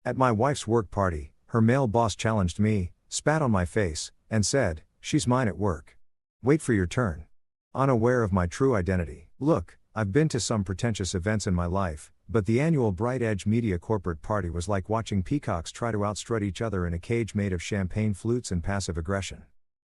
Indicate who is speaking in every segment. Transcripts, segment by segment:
Speaker 1: At my wife's work party, her male boss challenged me, spat on my face, and said, "She's mine at work. Wait for your turn." Unaware of my true identity. Look, I've been to some pretentious events in my life, but the annual Bright Edge Media corporate party was like watching peacocks try to outstrut each other in a cage made of champagne flutes and passive aggression.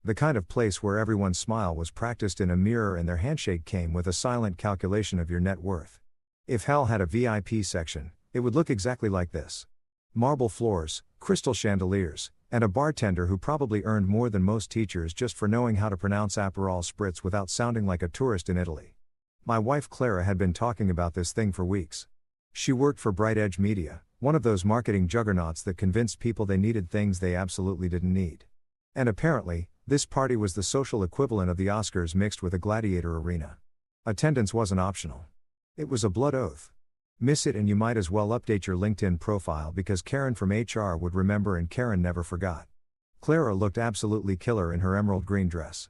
Speaker 1: The kind of place where everyone's smile was practiced in a mirror and their handshake came with a silent calculation of your net worth. If hell had a VIP section, it would look exactly like this. Marble floors, crystal chandeliers, and a bartender who probably earned more than most teachers just for knowing how to pronounce Aperol Spritz without sounding like a tourist in Italy. My wife Clara had been talking about this thing for weeks. She worked for Bright Edge Media, one of those marketing juggernauts that convinced people they needed things they absolutely didn't need. And apparently, this party was the social equivalent of the Oscars mixed with a gladiator arena. Attendance wasn't optional. It was a blood oath. Miss it and you might as well update your LinkedIn profile because Karen from HR would remember and Karen never forgot. Clara looked absolutely killer in her emerald green dress.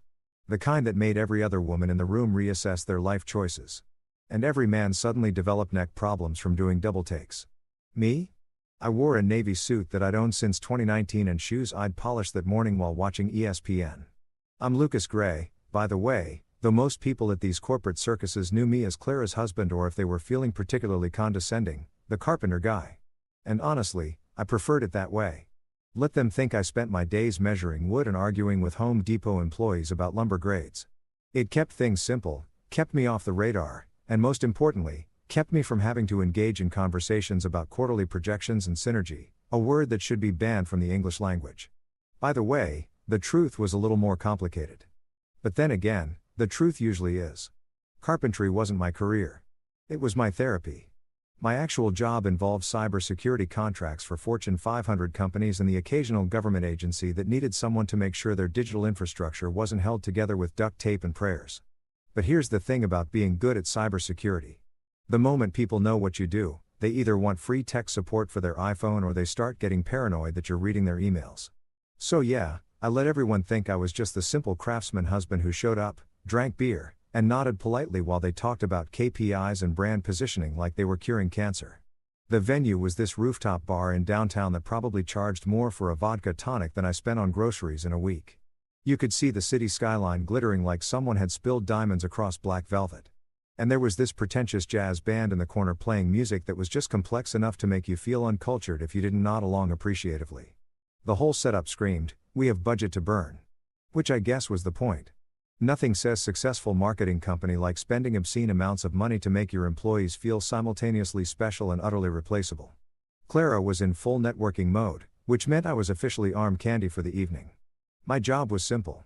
Speaker 1: The kind that made every other woman in the room reassess their life choices. And every man suddenly developed neck problems from doing double takes. Me? I wore a navy suit that I'd owned since 2019 and shoes I'd polished that morning while watching ESPN. I'm Lucas Gray, by the way, though most people at these corporate circuses knew me as Clara's husband or if they were feeling particularly condescending, the carpenter guy. And honestly, I preferred it that way. Let them think I spent my days measuring wood and arguing with Home Depot employees about lumber grades. It kept things simple, kept me off the radar, and most importantly, kept me from having to engage in conversations about quarterly projections and synergy, a word that should be banned from the English language. By the way, the truth was a little more complicated. But then again, the truth usually is. Carpentry wasn't my career. It was my therapy. My actual job involved cybersecurity contracts for Fortune 500 companies and the occasional government agency that needed someone to make sure their digital infrastructure wasn't held together with duct tape and prayers. But here's the thing about being good at cybersecurity. The moment people know what you do, they either want free tech support for their iPhone or they start getting paranoid that you're reading their emails. So yeah, I let everyone think I was just the simple craftsman husband who showed up, drank beer, and nodded politely while they talked about KPIs and brand positioning like they were curing cancer. The venue was this rooftop bar in downtown that probably charged more for a vodka tonic than I spent on groceries in a week. You could see the city skyline glittering like someone had spilled diamonds across black velvet. And there was this pretentious jazz band in the corner playing music that was just complex enough to make you feel uncultured if you didn't nod along appreciatively. The whole setup screamed, "We have budget to burn." Which I guess was the point. Nothing says successful marketing company like spending obscene amounts of money to make your employees feel simultaneously special and utterly replaceable. Clara was in full networking mode, which meant I was officially arm candy for the evening. My job was simple.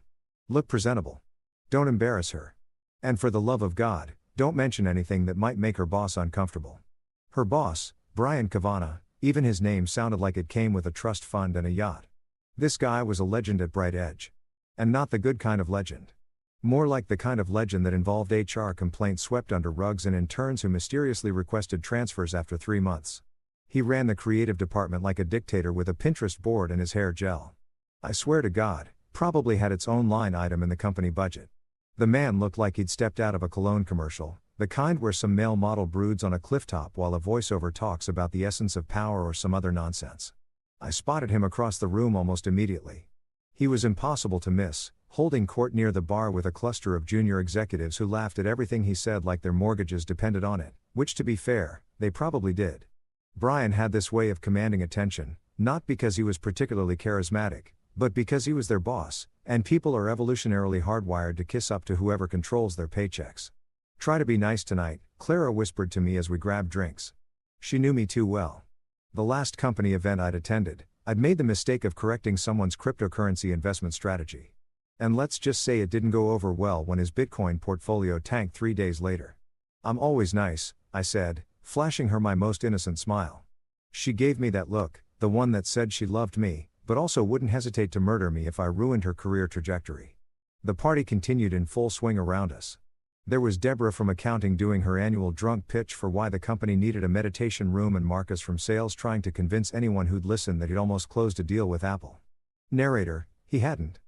Speaker 1: Look presentable. Don't embarrass her. And for the love of God, don't mention anything that might make her boss uncomfortable. Her boss, Brian Kavana, even his name sounded like it came with a trust fund and a yacht. This guy was a legend at Bright Edge. And not the good kind of legend. More like the kind of legend that involved HR complaints swept under rugs and interns who mysteriously requested transfers after 3 months. He ran the creative department like a dictator with a Pinterest board and his hair gel. I swear to God, probably had its own line item in the company budget. The man looked like he'd stepped out of a cologne commercial, the kind where some male model broods on a clifftop while a voiceover talks about the essence of power or some other nonsense. I spotted him across the room almost immediately. He was impossible to miss, holding court near the bar with a cluster of junior executives who laughed at everything he said like their mortgages depended on it, which to be fair, they probably did. Brian had this way of commanding attention, not because he was particularly charismatic, but because he was their boss, and people are evolutionarily hardwired to kiss up to whoever controls their paychecks. "Try to be nice tonight," Clara whispered to me as we grabbed drinks. She knew me too well. The last company event I'd attended, I'd made the mistake of correcting someone's cryptocurrency investment strategy. And let's just say it didn't go over well when his Bitcoin portfolio tanked 3 days later. "I'm always nice," I said, flashing her my most innocent smile. She gave me that look, the one that said she loved me, but also wouldn't hesitate to murder me if I ruined her career trajectory. The party continued in full swing around us. There was Deborah from accounting doing her annual drunk pitch for why the company needed a meditation room and Marcus from sales trying to convince anyone who'd listen that he'd almost closed a deal with Apple. Narrator, he hadn't.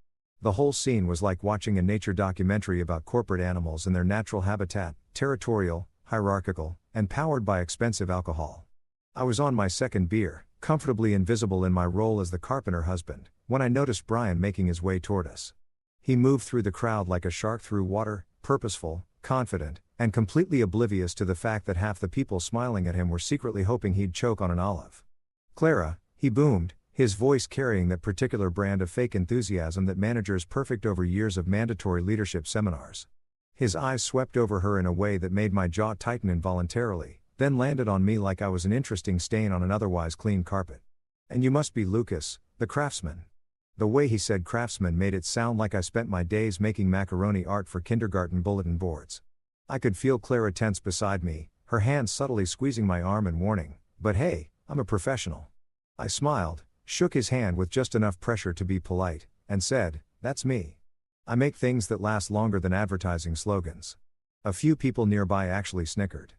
Speaker 1: The whole scene was like watching a nature documentary about corporate animals and their natural habitat, territorial, hierarchical, and powered by expensive alcohol. I was on my second beer, comfortably invisible in my role as the carpenter husband, when I noticed Brian making his way toward us. He moved through the crowd like a shark through water, purposeful, confident, and completely oblivious to the fact that half the people smiling at him were secretly hoping he'd choke on an olive. "Clara," he boomed, his voice carrying that particular brand of fake enthusiasm that managers perfect over years of mandatory leadership seminars. His eyes swept over her in a way that made my jaw tighten involuntarily, then landed on me like I was an interesting stain on an otherwise clean carpet. "And you must be Lucas, the craftsman." The way he said craftsman made it sound like I spent my days making macaroni art for kindergarten bulletin boards. I could feel Clara tense beside me, her hand subtly squeezing my arm in warning, but hey, I'm a professional. I smiled, shook his hand with just enough pressure to be polite, and said, "That's me. I make things that last longer than advertising slogans." A few people nearby actually snickered.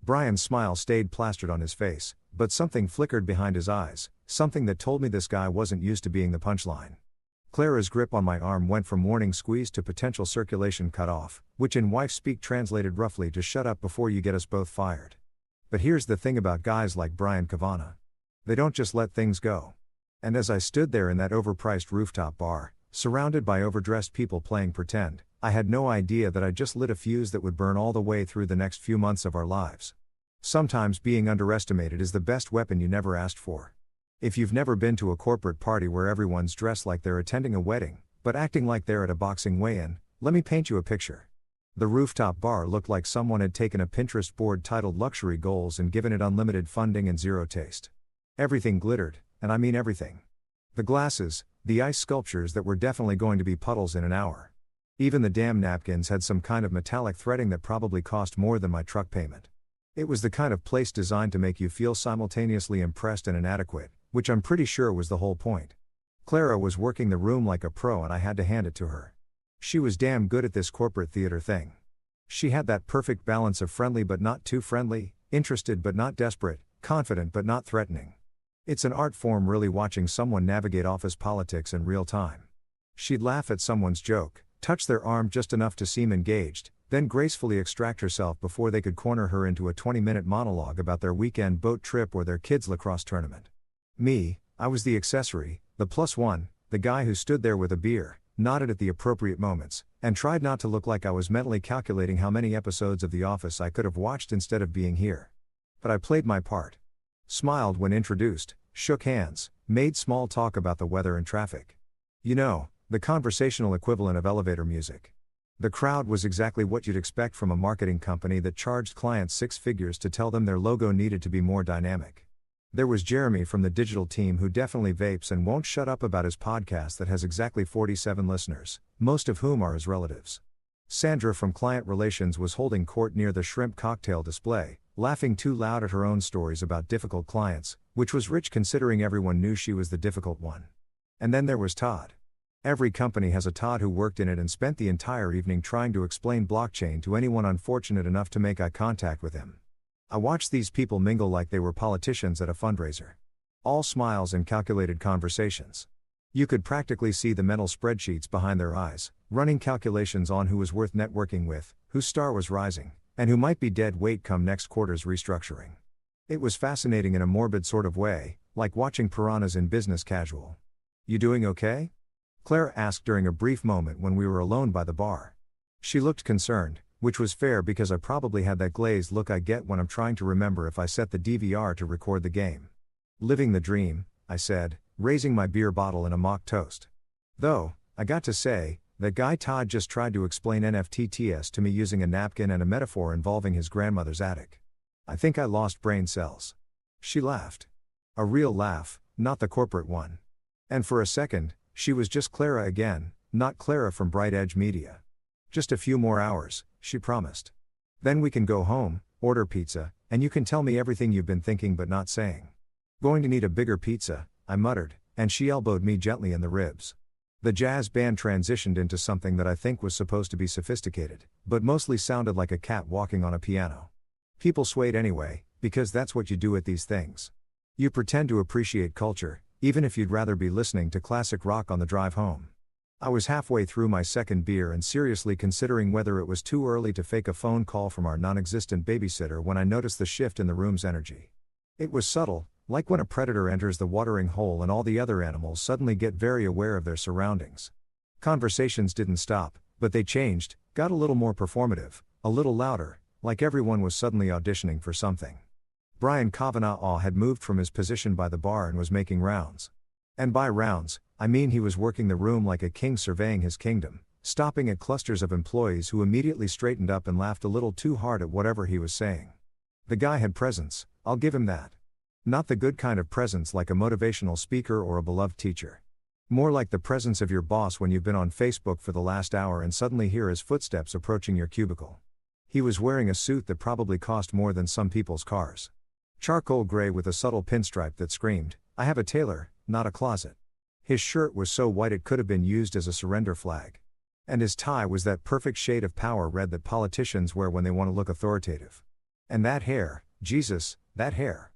Speaker 1: Brian's smile stayed plastered on his face, but something flickered behind his eyes, something that told me this guy wasn't used to being the punchline. Clara's grip on my arm went from warning squeeze to potential circulation cut off, which in wife speak translated roughly to shut up before you get us both fired. But here's the thing about guys like Brian Kavana. They don't just let things go. And as I stood there in that overpriced rooftop bar, surrounded by overdressed people playing pretend, I had no idea that I just lit a fuse that would burn all the way through the next few months of our lives. Sometimes being underestimated is the best weapon you never asked for. If you've never been to a corporate party where everyone's dressed like they're attending a wedding, but acting like they're at a boxing weigh-in, let me paint you a picture. The rooftop bar looked like someone had taken a Pinterest board titled Luxury Goals and given it unlimited funding and zero taste. Everything glittered, and I mean everything. The glasses, the ice sculptures that were definitely going to be puddles in an hour. Even the damn napkins had some kind of metallic threading that probably cost more than my truck payment. It was the kind of place designed to make you feel simultaneously impressed and inadequate, which I'm pretty sure was the whole point. Clara was working the room like a pro and I had to hand it to her. She was damn good at this corporate theater thing. She had that perfect balance of friendly but not too friendly, interested but not desperate, confident but not threatening. It's an art form really watching someone navigate office politics in real time. She'd laugh at someone's joke, touch their arm just enough to seem engaged, then gracefully extract herself before they could corner her into a 20-minute monologue about their weekend boat trip or their kids' lacrosse tournament. Me, I was the accessory, the plus one, the guy who stood there with a beer, nodded at the appropriate moments, and tried not to look like I was mentally calculating how many episodes of The Office I could have watched instead of being here. But I played my part. Smiled when introduced, shook hands, made small talk about the weather and traffic. You know, the conversational equivalent of elevator music. The crowd was exactly what you'd expect from a marketing company that charged clients six figures to tell them their logo needed to be more dynamic. There was Jeremy from the digital team who definitely vapes and won't shut up about his podcast that has exactly 47 listeners, most of whom are his relatives. Sandra from client relations was holding court near the shrimp cocktail display, laughing too loud at her own stories about difficult clients, which was rich considering everyone knew she was the difficult one. And then there was Todd. Every company has a Todd who worked in it and spent the entire evening trying to explain blockchain to anyone unfortunate enough to make eye contact with him. I watched these people mingle like they were politicians at a fundraiser. All smiles and calculated conversations. You could practically see the mental spreadsheets behind their eyes, running calculations on who was worth networking with, whose star was rising, and who might be dead weight come next quarter's restructuring. It was fascinating in a morbid sort of way, like watching piranhas in business casual. "You doing okay?" Claire asked during a brief moment when we were alone by the bar. She looked concerned, which was fair because I probably had that glazed look I get when I'm trying to remember if I set the DVR to record the game. "Living the dream," I said, raising my beer bottle in a mock toast. Though, I got to say, that guy Todd just tried to explain NFTs to me using a napkin and a metaphor involving his grandmother's attic. I think I lost brain cells. She laughed. A real laugh, not the corporate one. And for a second, she was just Clara again, not Clara from Bright Edge Media. "Just a few more hours," she promised. "Then we can go home, order pizza, and you can tell me everything you've been thinking but not saying." "Going to need a bigger pizza," I muttered, and she elbowed me gently in the ribs. The jazz band transitioned into something that I think was supposed to be sophisticated, but mostly sounded like a cat walking on a piano. People swayed anyway, because that's what you do at these things. You pretend to appreciate culture, even if you'd rather be listening to classic rock on the drive home. I was halfway through my second beer and seriously considering whether it was too early to fake a phone call from our non-existent babysitter when I noticed the shift in the room's energy. It was subtle, Like when a predator enters the watering hole and all the other animals suddenly get very aware of their surroundings. Conversations didn't stop, but they changed, got a little more performative, a little louder, like everyone was suddenly auditioning for something. Brian Kavanagh had moved from his position by the bar and was making rounds. And by rounds, I mean he was working the room like a king surveying his kingdom, stopping at clusters of employees who immediately straightened up and laughed a little too hard at whatever he was saying. The guy had presence, I'll give him that. Not the good kind of presence like a motivational speaker or a beloved teacher. More like the presence of your boss when you've been on Facebook for the last hour and suddenly hear his footsteps approaching your cubicle. He was wearing a suit that probably cost more than some people's cars. Charcoal gray with a subtle pinstripe that screamed, "I have a tailor, not a closet." His shirt was so white it could have been used as a surrender flag. And his tie was that perfect shade of power red that politicians wear when they want to look authoritative. And that hair, Jesus, that hair.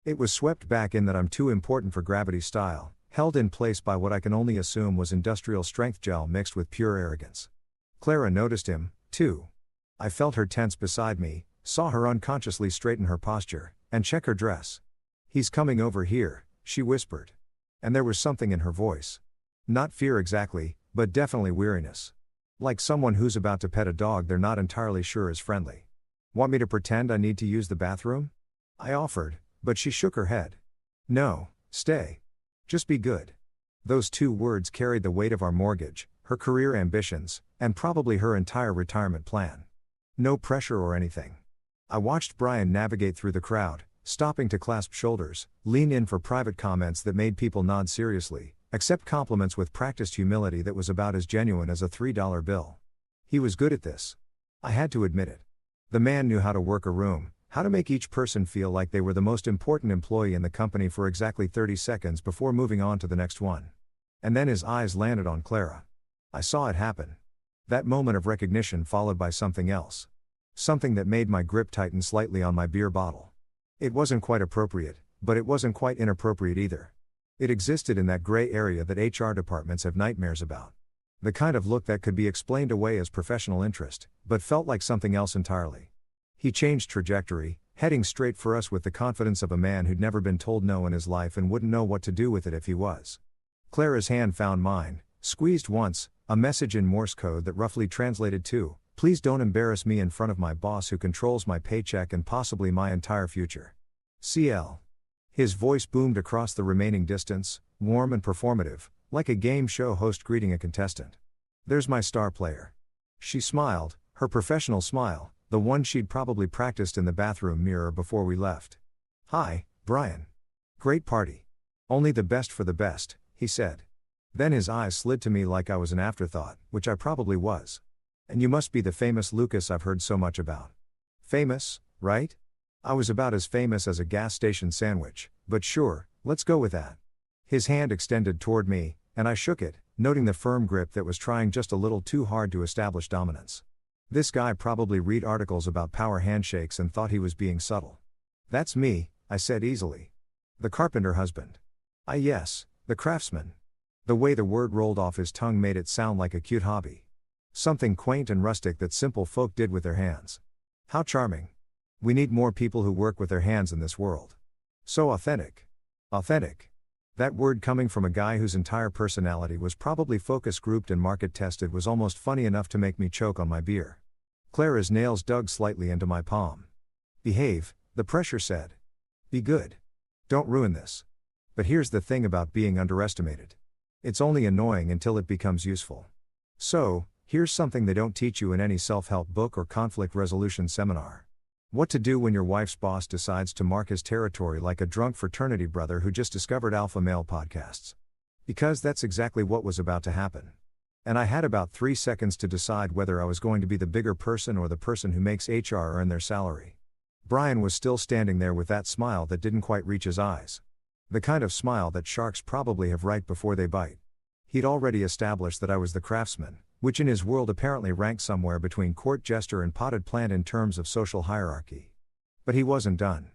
Speaker 1: It was swept back in that I'm too important for gravity style, held in place by what I can only assume was industrial strength gel mixed with pure arrogance. Clara noticed him, too. I felt her tense beside me, saw her unconsciously straighten her posture, and check her dress. "He's coming over here," she whispered. And there was something in her voice. Not fear exactly, but definitely weariness. Like someone who's about to pet a dog they're not entirely sure is friendly. "Want me to pretend I need to use the bathroom?" I offered, but she shook her head. "No, stay. Just be good." Those two words carried the weight of our mortgage, her career ambitions, and probably her entire retirement plan. No pressure or anything. I watched Brian navigate through the crowd, stopping to clasp shoulders, lean in for private comments that made people nod seriously, accept compliments with practiced humility that was about as genuine as a $3 bill. He was good at this. I had to admit it. The man knew how to work a room, how to make each person feel like they were the most important employee in the company for exactly 30 seconds before moving on to the next one. And then his eyes landed on Clara. I saw it happen. That moment of recognition followed by something else. Something that made my grip tighten slightly on my beer bottle. It wasn't quite appropriate, but it wasn't quite inappropriate either. It existed in that gray area that HR departments have nightmares about. The kind of look that could be explained away as professional interest, but felt like something else entirely. He changed trajectory, heading straight for us with the confidence of a man who'd never been told no in his life and wouldn't know what to do with it if he was. Clara's hand found mine, squeezed once, a message in Morse code that roughly translated to, "Please don't embarrass me in front of my boss who controls my paycheck and possibly my entire future. CL." His voice boomed across the remaining distance, warm and performative, like a game show host greeting a contestant. "There's my star player." She smiled, her professional smile, the one she'd probably practiced in the bathroom mirror before we left. "Hi, Brian. Great party. Only the best for the best," he said. Then his eyes slid to me like I was an afterthought, which I probably was. "And you must be the famous Lucas I've heard so much about." Famous, right? I was about as famous as a gas station sandwich, but sure, let's go with that. His hand extended toward me, and I shook it, noting the firm grip that was trying just a little too hard to establish dominance. This guy probably read articles about power handshakes and thought he was being subtle. "That's me," I said easily. "The carpenter husband." Yes, the craftsman." The way the word rolled off his tongue made it sound like a cute hobby. Something quaint and rustic that simple folk did with their hands. How charming. We need more people who work with their hands in this world. So authentic. Authentic. That word coming from a guy whose entire personality was probably focus grouped and market tested was almost funny enough to make me choke on my beer. Clara's nails dug slightly into my palm. "Behave," the pressure said. "Be good. Don't ruin this." But here's the thing about being underestimated. It's only annoying until it becomes useful. So, here's something they don't teach you in any self-help book or conflict resolution seminar. What to do when your wife's boss decides to mark his territory like a drunk fraternity brother who just discovered alpha male podcasts. Because that's exactly what was about to happen. And I had about 3 seconds to decide whether I was going to be the bigger person or the person who makes HR earn their salary. Brian was still standing there with that smile that didn't quite reach his eyes. The kind of smile that sharks probably have right before they bite. He'd already established that I was the craftsman, which in his world apparently ranked somewhere between court jester and potted plant in terms of social hierarchy. But he wasn't done.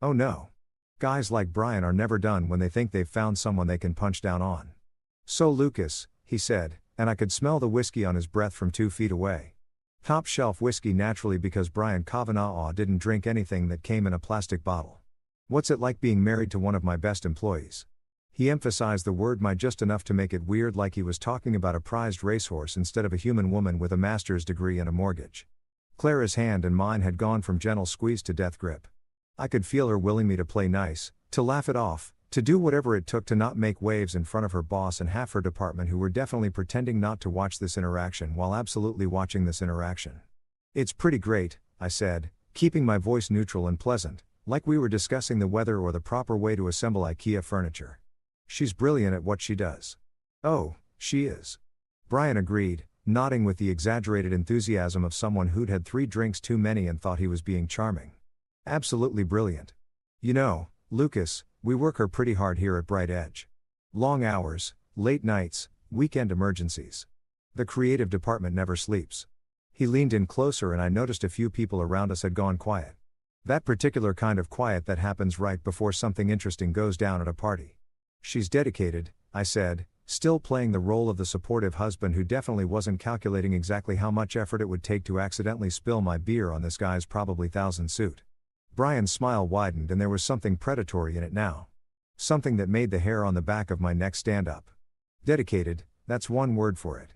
Speaker 1: Oh no. Guys like Brian are never done when they think they've found someone they can punch down on. "So Lucas," he said, and I could smell the whiskey on his breath from 2 feet away. Top shelf whiskey naturally because Brian Kavanagh didn't drink anything that came in a plastic bottle. What's it like being married to one of my best employees? He emphasized the word my just enough to make it weird, like he was talking about a prized racehorse instead of a human woman with a master's degree and a mortgage. Clara's hand and mine had gone from gentle squeeze to death grip. I could feel her willing me to play nice, to laugh it off, to do whatever it took to not make waves in front of her boss and half her department, who were definitely pretending not to watch this interaction while absolutely watching this interaction. It's pretty great, I said, keeping my voice neutral and pleasant, like we were discussing the weather or the proper way to assemble IKEA furniture. She's brilliant at what she does. Oh, she is. Brian agreed, nodding with the exaggerated enthusiasm of someone who'd had 3 drinks too many and thought he was being charming. Absolutely brilliant. You know, Lucas, we work her pretty hard here at Bright Edge. Long hours, late nights, weekend emergencies. The creative department never sleeps. He leaned in closer and I noticed a few people around us had gone quiet. That particular kind of quiet that happens right before something interesting goes down at a party. She's dedicated, I said, still playing the role of the supportive husband who definitely wasn't calculating exactly how much effort it would take to accidentally spill my beer on this guy's probably $1,000 suit. Brian's smile widened and there was something predatory in it now. Something that made the hair on the back of my neck stand up. Dedicated, that's one word for it.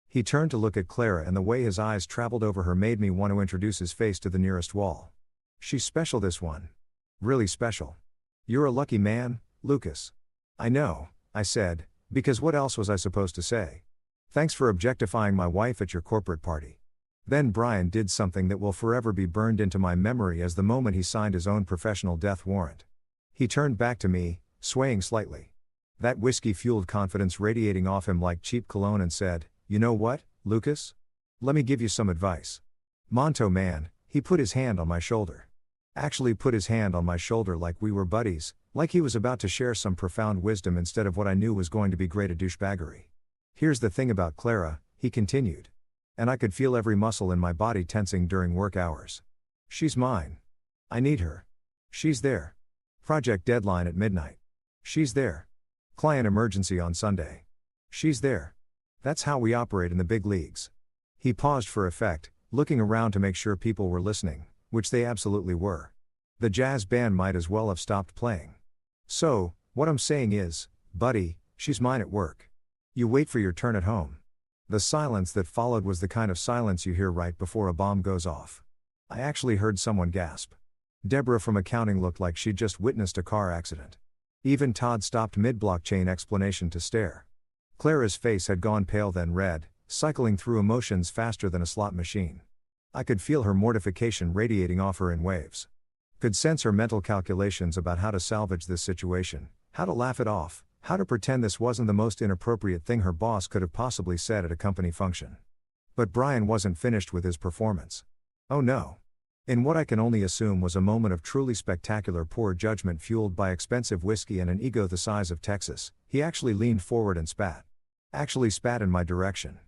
Speaker 1: He turned to look at Clara and the way his eyes traveled over her made me want to introduce his face to the nearest wall. She's special, this one. Really special. You're a lucky man, Lucas. I know, I said, because what else was I supposed to say? Thanks for objectifying my wife at your corporate party. Then Brian did something that will forever be burned into my memory as the moment he signed his own professional death warrant. He turned back to me, swaying slightly. That whiskey-fueled confidence radiating off him like cheap cologne, and said, "You know what, Lucas? Let me give you some advice." Monto man, he put his hand on my shoulder. Actually put his hand on my shoulder like we were buddies, like he was about to share some profound wisdom instead of what I knew was going to be great a douchebaggery. Here's the thing about Clara, he continued. And I could feel every muscle in my body tensing during work hours. She's mine. I need her. She's there. Project deadline at midnight. She's there. Client emergency on Sunday. She's there. That's how we operate in the big leagues. He paused for effect, looking around to make sure people were listening, which they absolutely were. The jazz band might as well have stopped playing. So, what I'm saying is, buddy, she's mine at work. You wait for your turn at home. The silence that followed was the kind of silence you hear right before a bomb goes off. I actually heard someone gasp. Deborah from accounting looked like she'd just witnessed a car accident. Even Todd stopped mid-blockchain explanation to stare. Clara's face had gone pale then red, cycling through emotions faster than a slot machine. I could feel her mortification radiating off her in waves. Could sense her mental calculations about how to salvage this situation, how to laugh it off, how to pretend this wasn't the most inappropriate thing her boss could have possibly said at a company function. But Brian wasn't finished with his performance. Oh no. In what I can only assume was a moment of truly spectacular poor judgment fueled by expensive whiskey and an ego the size of Texas, he actually leaned forward and spat. Actually spat in my direction.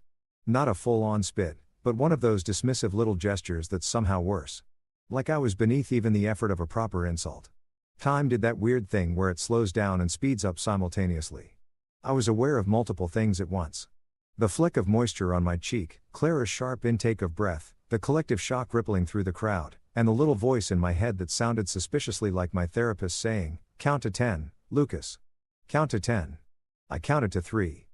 Speaker 1: Not a full-on spit, but one of those dismissive little gestures that's somehow worse. Like I was beneath even the effort of a proper insult. Time did that weird thing where it slows down and speeds up simultaneously. I was aware of multiple things at once. The flick of moisture on my cheek, Clara's sharp intake of breath, the collective shock rippling through the crowd, and the little voice in my head that sounded suspiciously like my therapist saying, "Count to 10, Lucas. Count to 10. I counted to 3.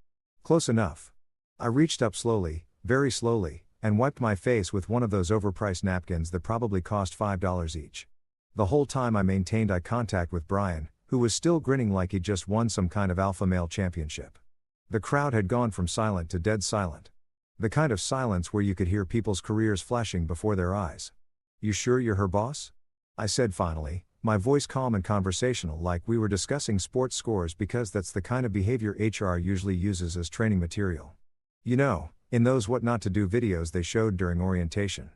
Speaker 1: Close enough. I reached up slowly, very slowly, and wiped my face with one of those overpriced napkins that probably cost $5 each. The whole time I maintained eye contact with Brian, who was still grinning like he'd just won some kind of alpha male championship. The crowd had gone from silent to dead silent. The kind of silence where you could hear people's careers flashing before their eyes. "You sure you're her boss?" I said finally, my voice calm and conversational like we were discussing sports scores, because that's the kind of behavior HR usually uses as training material. You know, in those what not to do videos they showed during orientation.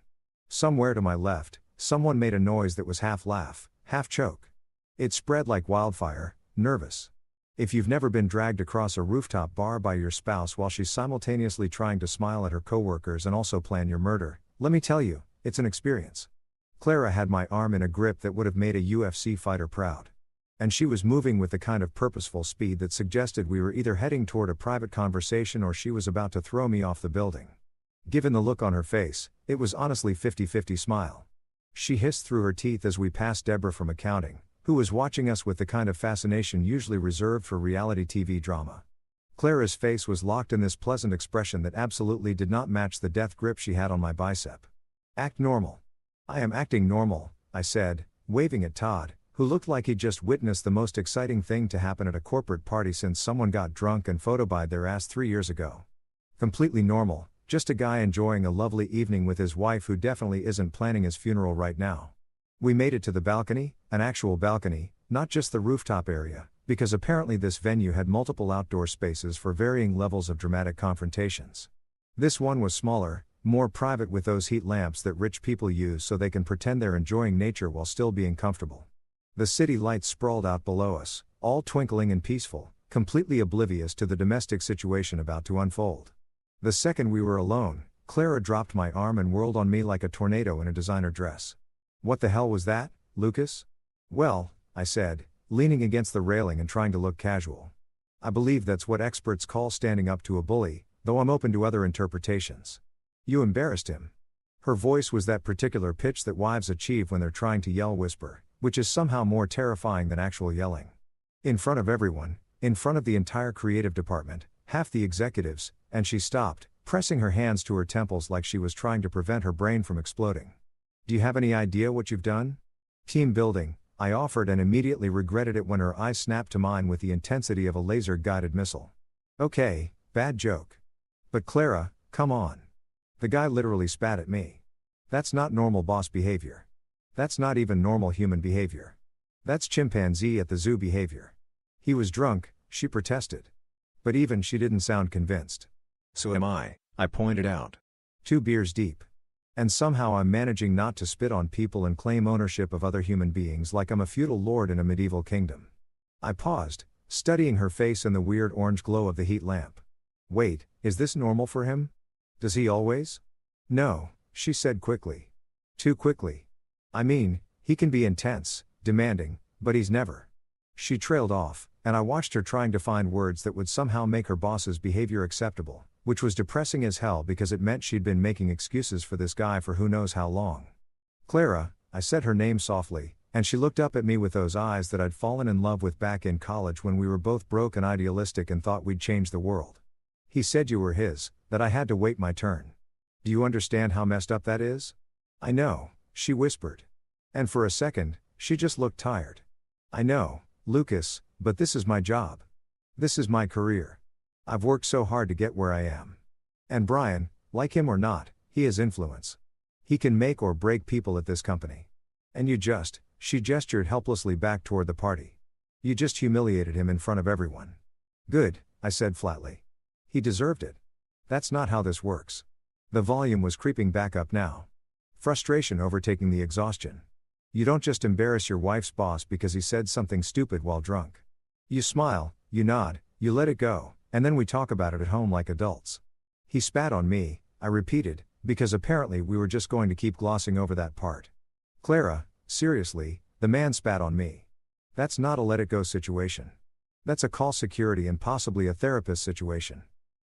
Speaker 1: Somewhere to my left, someone made a noise that was half laugh, half choke. It spread like wildfire, nervous. If you've never been dragged across a rooftop bar by your spouse while she's simultaneously trying to smile at her coworkers and also plan your murder, let me tell you, it's an experience. Clara had my arm in a grip that would have made a UFC fighter proud. And she was moving with the kind of purposeful speed that suggested we were either heading toward a private conversation or she was about to throw me off the building. Given the look on her face, it was honestly 50-50 smile. She hissed through her teeth as we passed Deborah from accounting, who was watching us with the kind of fascination usually reserved for reality TV drama. Clara's face was locked in this pleasant expression that absolutely did not match the death grip she had on my bicep. Act normal. I am acting normal, I said, waving at Todd, who looked like he'd just witnessed the most exciting thing to happen at a corporate party since someone got drunk and photobied their ass 3 years ago. Completely normal, just a guy enjoying a lovely evening with his wife who definitely isn't planning his funeral right now. We made it to the balcony, an actual balcony, not just the rooftop area, because apparently this venue had multiple outdoor spaces for varying levels of dramatic confrontations. This one was smaller, more private, with those heat lamps that rich people use so they can pretend they're enjoying nature while still being comfortable. The city lights sprawled out below us, all twinkling and peaceful, completely oblivious to the domestic situation about to unfold. The second we were alone, Clara dropped my arm and whirled on me like a tornado in a designer dress. "What the hell was that, Lucas?" "Well," I said, leaning against the railing and trying to look casual. "I believe that's what experts call standing up to a bully, though I'm open to other interpretations." "You embarrassed him." Her voice was that particular pitch that wives achieve when they're trying to yell whisper, which is somehow more terrifying than actual yelling. "In front of everyone, in front of the entire creative department, half the executives," and she stopped, pressing her hands to her temples like she was trying to prevent her brain from exploding. "Do you have any idea what you've done?" "Team building," I offered, and immediately regretted it when her eyes snapped to mine with the intensity of a laser-guided missile. "Okay, bad joke. But Clara, come on." The guy literally spat at me. "That's not normal boss behavior. That's not even normal human behavior. That's chimpanzee at the zoo behavior." "He was drunk," she protested. But even she didn't sound convinced.
Speaker 2: "So am I pointed out.
Speaker 1: 2 beers deep. And somehow I'm managing not to spit on people and claim ownership of other human beings like I'm a feudal lord in a medieval kingdom. I paused, studying her face in the weird orange glow of the heat lamp. "Wait, is this normal for him? Does he always?" "No," she said quickly. "Too quickly. I mean, he can be intense, demanding, but he's never." She trailed off, and I watched her trying to find words that would somehow make her boss's behavior acceptable, which was depressing as hell because it meant she'd been making excuses for this guy for who knows how long. "Clara," I said her name softly, and she looked up at me with those eyes that I'd fallen in love with back in college when we were both broke and idealistic and thought we'd change the world. "He said you were his, that I had to wait my turn. Do you understand how messed up that is?" "I know," she whispered. And for a second, she just looked tired. "I know, Lucas, but this is my job. This is my career. I've worked so hard to get where I am. And Brian, like him or not, he has influence. He can make or break people at this company. And she gestured helplessly back toward the party. You just humiliated him in front of everyone." "Good," I said flatly. "He deserved it. That's not how this works." The volume was creeping back up now. Frustration overtaking the exhaustion. "You don't just embarrass your wife's boss because he said something stupid while drunk. You smile, you nod, you let it go, and then we talk about it at home like adults." "He spat on me," I repeated, because apparently we were just going to keep glossing over that part. "Clara, seriously, the man spat on me. That's not a let-it-go situation. That's a call security and possibly a therapist situation."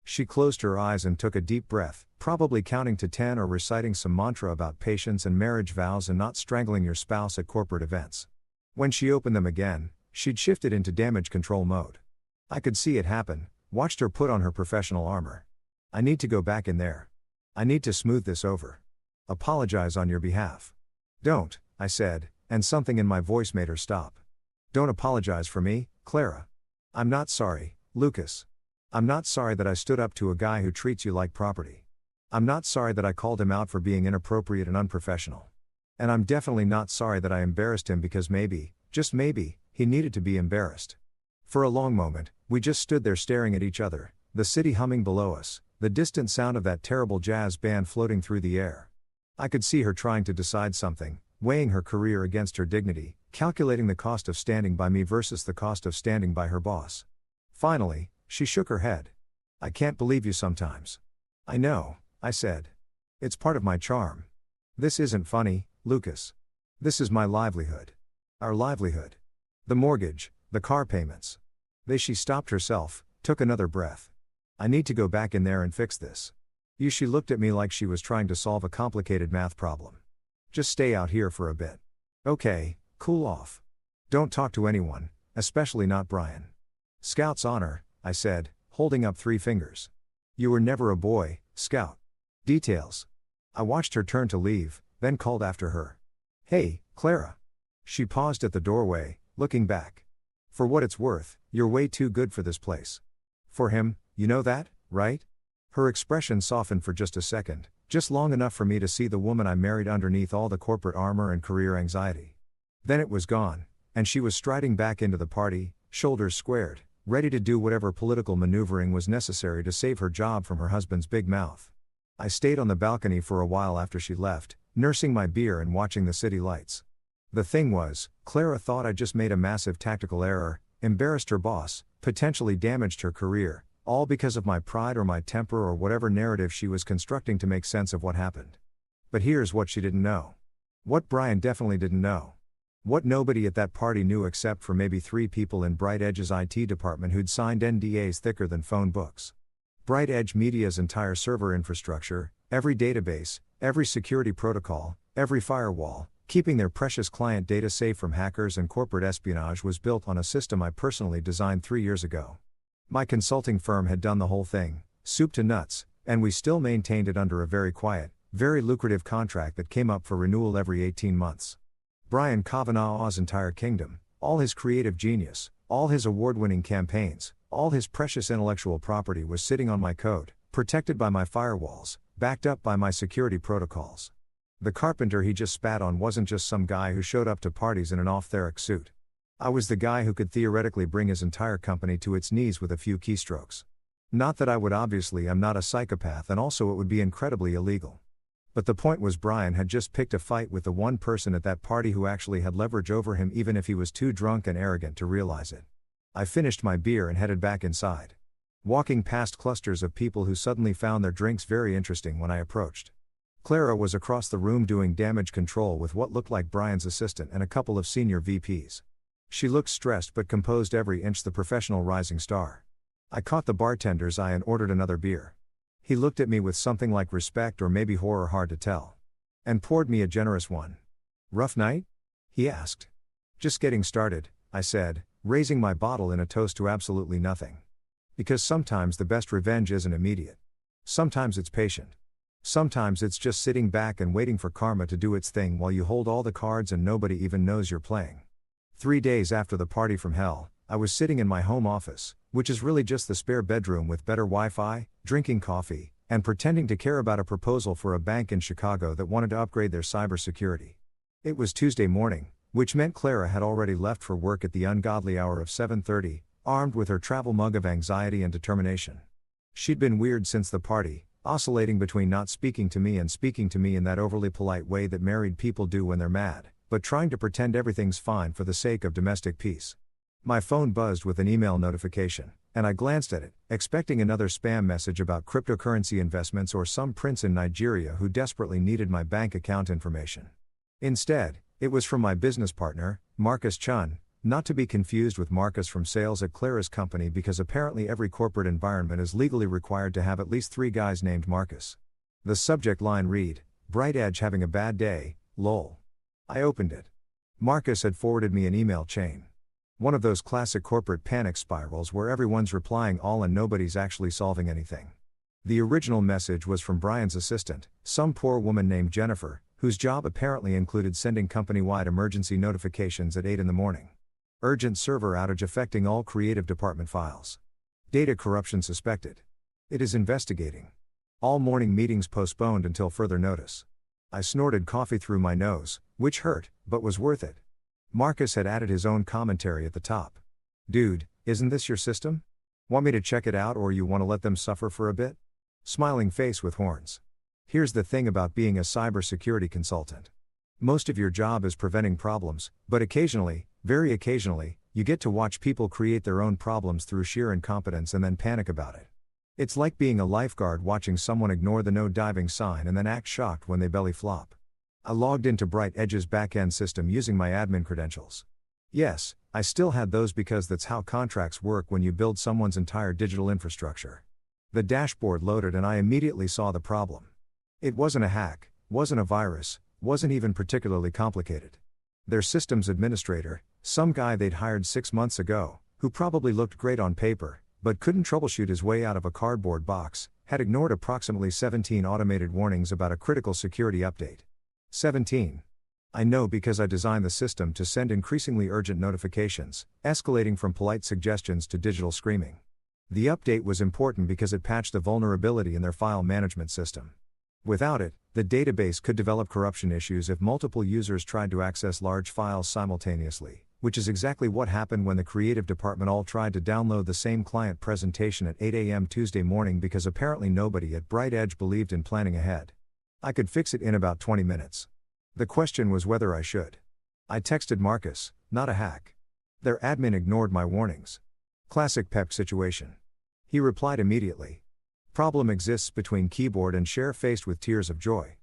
Speaker 1: She closed her eyes and took a deep breath, probably counting to 10 or reciting some mantra about patience and marriage vows and not strangling your spouse at corporate events. When she opened them again, she'd shifted into damage control mode. I could see it happen, watched her put on her professional armor. "I need to go back in there. I need to smooth this over. Apologize on your behalf." "Don't," I said, and something in my voice made her stop. "Don't apologize for me, Clara. I'm not sorry, Lucas. I'm not sorry that I stood up to a guy who treats you like property. I'm not sorry that I called him out for being inappropriate and unprofessional. And I'm definitely not sorry that I embarrassed him because maybe, just maybe, he needed to be embarrassed." For a long moment, we just stood there staring at each other, the city humming below us, the distant sound of that terrible jazz band floating through the air. I could see her trying to decide something, weighing her career against her dignity, calculating the cost of standing by me versus the cost of standing by her boss. Finally, she shook her head. "I can't believe you sometimes." "I know," I said. "It's part of my charm. This isn't funny, Lucas. This is my livelihood. Our livelihood. The mortgage, the car payments." She stopped herself, took another breath. "I need to go back in there and fix this." She looked at me like she was trying to solve a complicated math problem. "Just stay out here for a bit. Okay, cool off. Don't talk to anyone, especially not Brian. Scout's honor, I said, holding up 3 fingers. You were never a boy, Scout. Details. I watched her turn to leave, then called after her. Hey, Clara. She paused at the doorway, looking back. For what it's worth, you're way too good for this place. For him, you know that, right? Her expression softened for just a second, just long enough for me to see the woman I married underneath all the corporate armor and career anxiety. Then it was gone, and she was striding back into the party, shoulders squared, ready to do whatever political maneuvering was necessary to save her job from her husband's big mouth. I stayed on the balcony for a while after she left, nursing my beer and watching the city lights. The thing was, Clara thought I just made a massive tactical error, embarrassed her boss, potentially damaged her career, all because of my pride or my temper or whatever narrative she was constructing to make sense of what happened. But here's what she didn't know. What Brian definitely didn't know. What nobody at that party knew except for maybe 3 people in Bright Edge's IT department who'd signed NDAs thicker than phone books. Bright Edge Media's entire server infrastructure, every database, every security protocol, every firewall, keeping their precious client data safe from hackers and corporate espionage was built on a system I personally designed 3 years ago. My consulting firm had done the whole thing, soup to nuts, and we still maintained it under a very quiet, very lucrative contract that came up for renewal every 18 months. Brian Kavanaugh's entire kingdom, all his creative genius, all his award-winning campaigns, all his precious intellectual property was sitting on my code, protected by my firewalls, backed up by my security protocols. The carpenter he just spat on wasn't just some guy who showed up to parties in an off-theoric suit. I was the guy who could theoretically bring his entire company to its knees with a few keystrokes. Not that I would obviously, I'm not a psychopath, and also it would be incredibly illegal. But the point was Brian had just picked a fight with the one person at that party who actually had leverage over him even if he was too drunk and arrogant to realize it. I finished my beer and headed back inside. Walking past clusters of people who suddenly found their drinks very interesting when I approached. Clara was across the room doing damage control with what looked like Brian's assistant and a couple of senior VPs. She looked stressed but composed every inch the professional rising star. I caught the bartender's eye and ordered another beer. He looked at me with something like respect or maybe horror, hard to tell. And poured me a generous one. Rough night? He asked. Just getting started, I said, raising my bottle in a toast to absolutely nothing. Because sometimes the best revenge isn't immediate. Sometimes it's patient. Sometimes it's just sitting back and waiting for karma to do its thing while you hold all the cards and nobody even knows you're playing. 3 days after the party from hell, I was sitting in my home office, which is really just the spare bedroom with better Wi-Fi, drinking coffee, and pretending to care about a proposal for a bank in Chicago that wanted to upgrade their cybersecurity. It was Tuesday morning, which meant Clara had already left for work at the ungodly hour of 7:30, armed with her travel mug of anxiety and determination. She'd been weird since the party, oscillating between not speaking to me and speaking to me in that overly polite way that married people do when they're mad, but trying to pretend everything's fine for the sake of domestic peace. My phone buzzed with an email notification, and I glanced at it, expecting another spam message about cryptocurrency investments or some prince in Nigeria who desperately needed my bank account information. Instead, it was from my business partner, Marcus Chun, not to be confused with Marcus from sales at Clara's company, because apparently every corporate environment is legally required to have at least 3 guys named Marcus. The subject line read, "Bright Edge having a bad day, lol." I opened it. Marcus had forwarded me an email chain. One of those classic corporate panic spirals where everyone's replying all and nobody's actually solving anything. The original message was from Brian's assistant, some poor woman named Jennifer, whose job apparently included sending company-wide emergency notifications at 8 in the morning. Urgent server outage affecting all creative department files. Data corruption suspected. It is investigating. All morning meetings postponed until further notice. I snorted coffee through my nose, which hurt, but was worth it. Marcus had added his own commentary at the top. "Dude, isn't this your system? Want me to check it out or you want to let them suffer for a bit?" Smiling face with horns. Here's the thing about being a cybersecurity consultant. Most of your job is preventing problems, but occasionally, very occasionally, you get to watch people create their own problems through sheer incompetence and then panic about it. It's like being a lifeguard watching someone ignore the no diving sign and then act shocked when they belly flop. I logged into Bright Edge's back-end system using my admin credentials. Yes, I still had those because that's how contracts work when you build someone's entire digital infrastructure. The dashboard loaded and I immediately saw the problem. It wasn't a hack, wasn't a virus, wasn't even particularly complicated. Their systems administrator, Some guy they'd hired 6 months ago, who probably looked great on paper, but couldn't troubleshoot his way out of a cardboard box, had ignored approximately 17 automated warnings about a critical security update. 17. I know because I designed the system to send increasingly urgent notifications, escalating from polite suggestions to digital screaming. The update was important because it patched a vulnerability in their file management system. Without it, the database could develop corruption issues if multiple users tried to access large files simultaneously, which is exactly what happened when the creative department all tried to download the same client presentation at 8 a.m. Tuesday morning because apparently nobody at Bright Edge believed in planning ahead. I could fix it in about 20 minutes. The question was whether I should. I texted Marcus, not a hack. Their admin ignored my warnings. Classic PEP situation. He replied immediately. Problem exists between keyboard and share faced with tears of joy.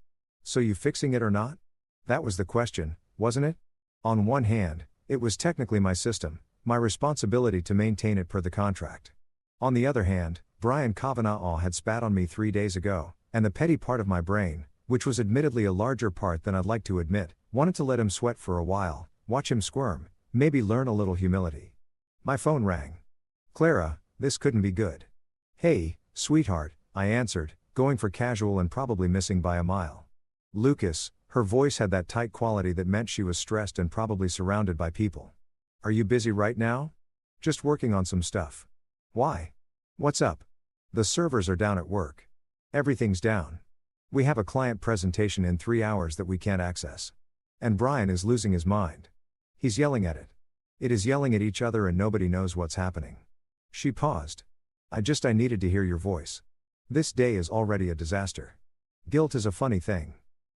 Speaker 1: So you fixing it or not? That was the question, wasn't it? On one hand, it was technically my system, my responsibility to maintain it per the contract. On the other hand, Brian Kavanaugh had spat on me 3 days ago, and the petty part of my brain, which was admittedly a larger part than I'd like to admit, wanted to let him sweat for a while, watch him squirm, maybe learn a little humility. My phone rang. Clara, this couldn't be good. Hey, sweetheart, I answered, going for casual and probably missing by a mile. Lucas, her voice had that tight quality that meant she was stressed and probably surrounded by people. Are you busy right now? Just working on some stuff. Why? What's up? The servers are down at work. Everything's down. We have a client presentation in 3 hours that we can't access. And Brian is losing his mind. He's yelling at it. It is yelling at each other and nobody knows what's happening. She paused. I needed to hear your voice. This day is already a disaster. Guilt is a funny thing.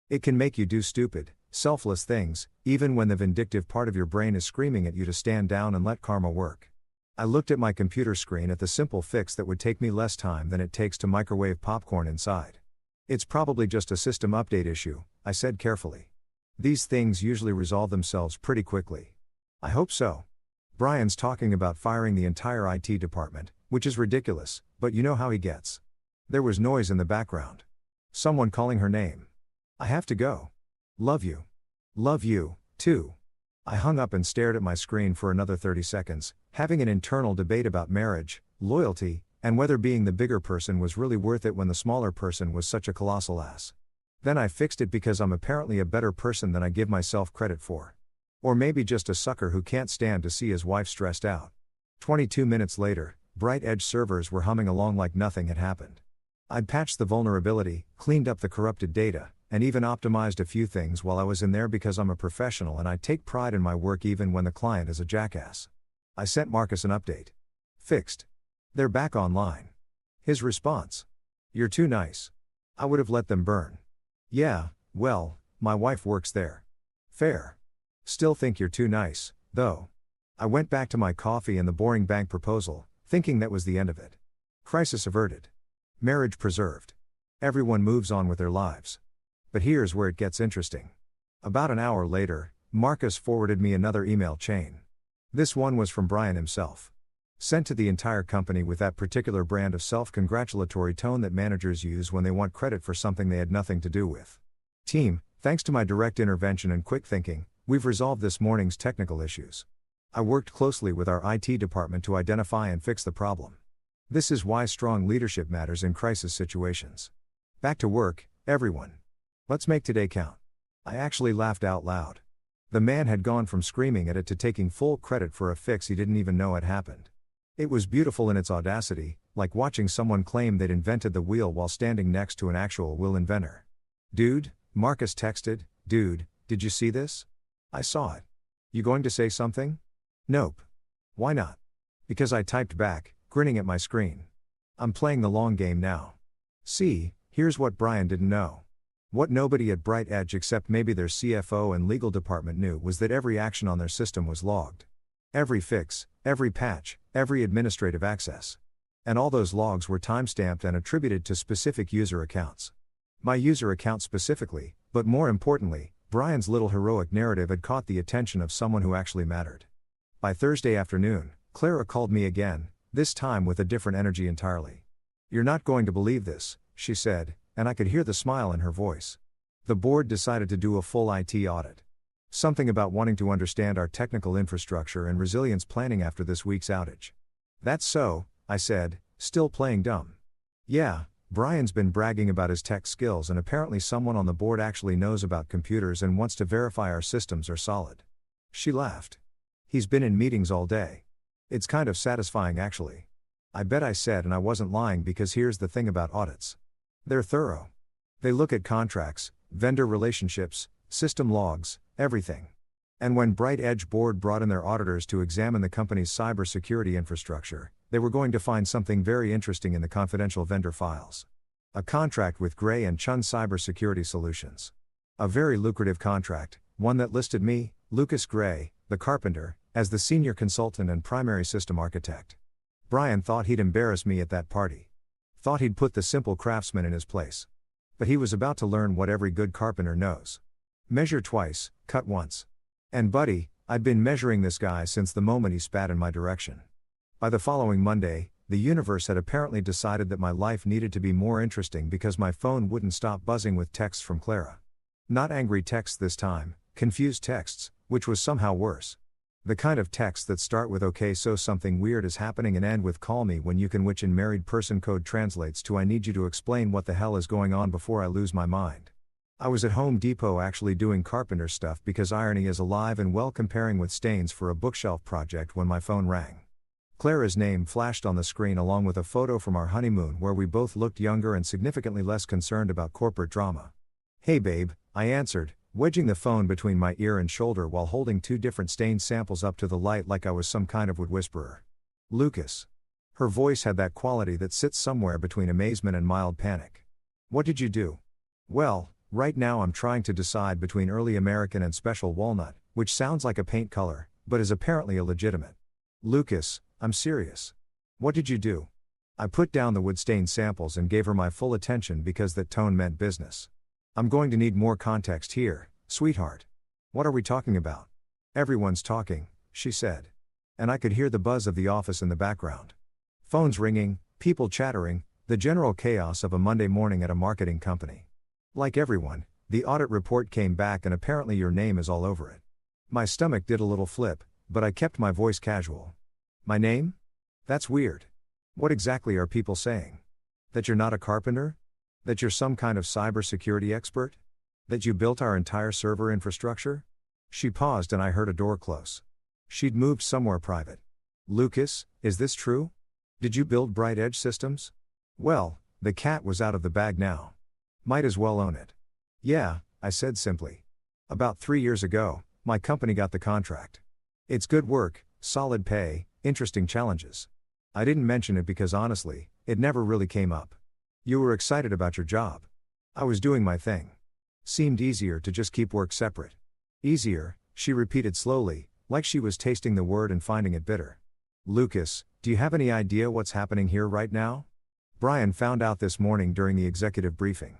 Speaker 1: It can make you do stupid, selfless things, even when the vindictive part of your brain is screaming at you to stand down and let karma work. I looked at my computer screen at the simple fix that would take me less time than it takes to microwave popcorn inside. It's probably just a system update issue, I said carefully. These things usually resolve themselves pretty quickly. I hope so. Brian's talking about firing the entire IT department, which is ridiculous, but you know how he gets. There was noise in the background. Someone calling her name. I have to go. Love you. Love you, too. I hung up and stared at my screen for another 30 seconds, having an internal debate about marriage, loyalty, and whether being the bigger person was really worth it when the smaller person was such a colossal ass. Then I fixed it because I'm apparently a better person than I give myself credit for. Or maybe just a sucker who can't stand to see his wife stressed out. 22 minutes later, Bright Edge servers were humming along like nothing had happened. I'd patched the vulnerability, cleaned up the corrupted data, and even optimized a few things while I was in there because I'm a professional and I take pride in my work even when the client is a jackass. I sent Marcus an update. Fixed. They're back online. His response. You're too nice. I would have let them burn. Yeah, well, my wife works there. Fair. Still think you're too nice, though. I went back to my coffee and the boring bank proposal, thinking that was the end of it. Crisis averted. Marriage preserved. Everyone moves on with their lives. But here's where it gets interesting. About an hour later, Marcus forwarded me another email chain. This one was from Brian himself. Sent to the entire company with that particular brand of self-congratulatory tone that managers use when they want credit for something they had nothing to do with. Team, thanks to my direct intervention and quick thinking, we've resolved this morning's technical issues. I worked closely with our IT department to identify and fix the problem. This is why strong leadership matters in crisis situations. Back to work, everyone. Let's make today count. I actually laughed out loud. The man had gone from screaming at it to taking full credit for a fix he didn't even know had happened. It was beautiful in its audacity, like watching someone claim they'd invented the wheel while standing next to an actual wheel inventor. Dude, Marcus texted, dude, did you see this? I saw it. You going to say something? Nope. Why not? Because I typed back, grinning at my screen. I'm playing the long game now. See, here's what Brian didn't know. What nobody at Bright Edge except maybe their CFO and legal department knew was that every action on their system was logged. Every fix, every patch, every administrative access. And all those logs were timestamped and attributed to specific user accounts. My user account specifically, but more importantly, Brian's little heroic narrative had caught the attention of someone who actually mattered. By Thursday afternoon, Clara called me again, this time with a different energy entirely. You're not going to believe this, she said, and I could hear the smile in her voice. The board decided to do a full IT audit. Something about wanting to understand our technical infrastructure and resilience planning after this week's outage. That's so, I said, still playing dumb. Yeah, Brian's been bragging about his tech skills, and apparently someone on the board actually knows about computers and wants to verify our systems are solid. She laughed. He's been in meetings all day. It's kind of satisfying actually. I bet, I said, and I wasn't lying, because here's the thing about audits. They're thorough. They look at contracts, vendor relationships, system logs, everything. And when Bright Edge Board brought in their auditors to examine the company's cybersecurity infrastructure, they were going to find something very interesting in the confidential vendor files. A contract with Gray and Chun Cybersecurity Solutions. A very lucrative contract, one that listed me, Lucas Gray, the carpenter, as the senior consultant and primary system architect. Brian thought he'd embarrass me at that party. Thought he'd put the simple craftsman in his place. But he was about to learn what every good carpenter knows. Measure twice, cut once. And buddy, I'd been measuring this guy since the moment he spat in my direction. By the following Monday, the universe had apparently decided that my life needed to be more interesting because my phone wouldn't stop buzzing with texts from Clara. Not angry texts this time, confused texts, which was somehow worse. The kind of texts that start with "okay, so something weird is happening" and end with "call me when you can," which in married person code translates to "I need you to explain what the hell is going on before I lose my mind." I was at Home Depot actually doing carpenter stuff because irony is alive and well, comparing with stains for a bookshelf project, when my phone rang. Clara's name flashed on the screen along with a photo from our honeymoon where we both looked younger and significantly less concerned about corporate drama. "Hey babe," I answered, wedging the phone between my ear and shoulder while holding two different stain samples up to the light like I was some kind of wood whisperer. "Lucas." Her voice had that quality that sits somewhere between amazement and mild panic. "What did you do?" "Well, right now I'm trying to decide between early American and special walnut, which sounds like a paint color, but is apparently illegitimate." "Lucas, I'm serious. What did you do?" I put down the wood stain samples and gave her my full attention because that tone meant business. "I'm going to need more context here, sweetheart. What are we talking about?" "Everyone's talking," she said. And I could hear the buzz of the office in the background. Phones ringing, people chattering, the general chaos of a Monday morning at a marketing company. "Like everyone, the audit report came back and apparently your name is all over it." My stomach did a little flip, but I kept my voice casual. "My name? That's weird. What exactly are people saying? That you're not a carpenter? That you're some kind of cybersecurity expert? That you built our entire server infrastructure?" She paused and I heard a door close. She'd moved somewhere private. "Lucas, is this true? Did you build Bright Edge Systems?" Well, the cat was out of the bag now. Might as well own it. "Yeah," I said simply. "About 3 years ago, my company got the contract. It's good work, solid pay, interesting challenges. I didn't mention it because honestly, it never really came up. You were excited about your job. I was doing my thing. Seemed easier to just keep work separate." "Easier," she repeated slowly, like she was tasting the word and finding it bitter. "Lucas, do you have any idea what's happening here right now?" Brian found out this morning during the executive briefing.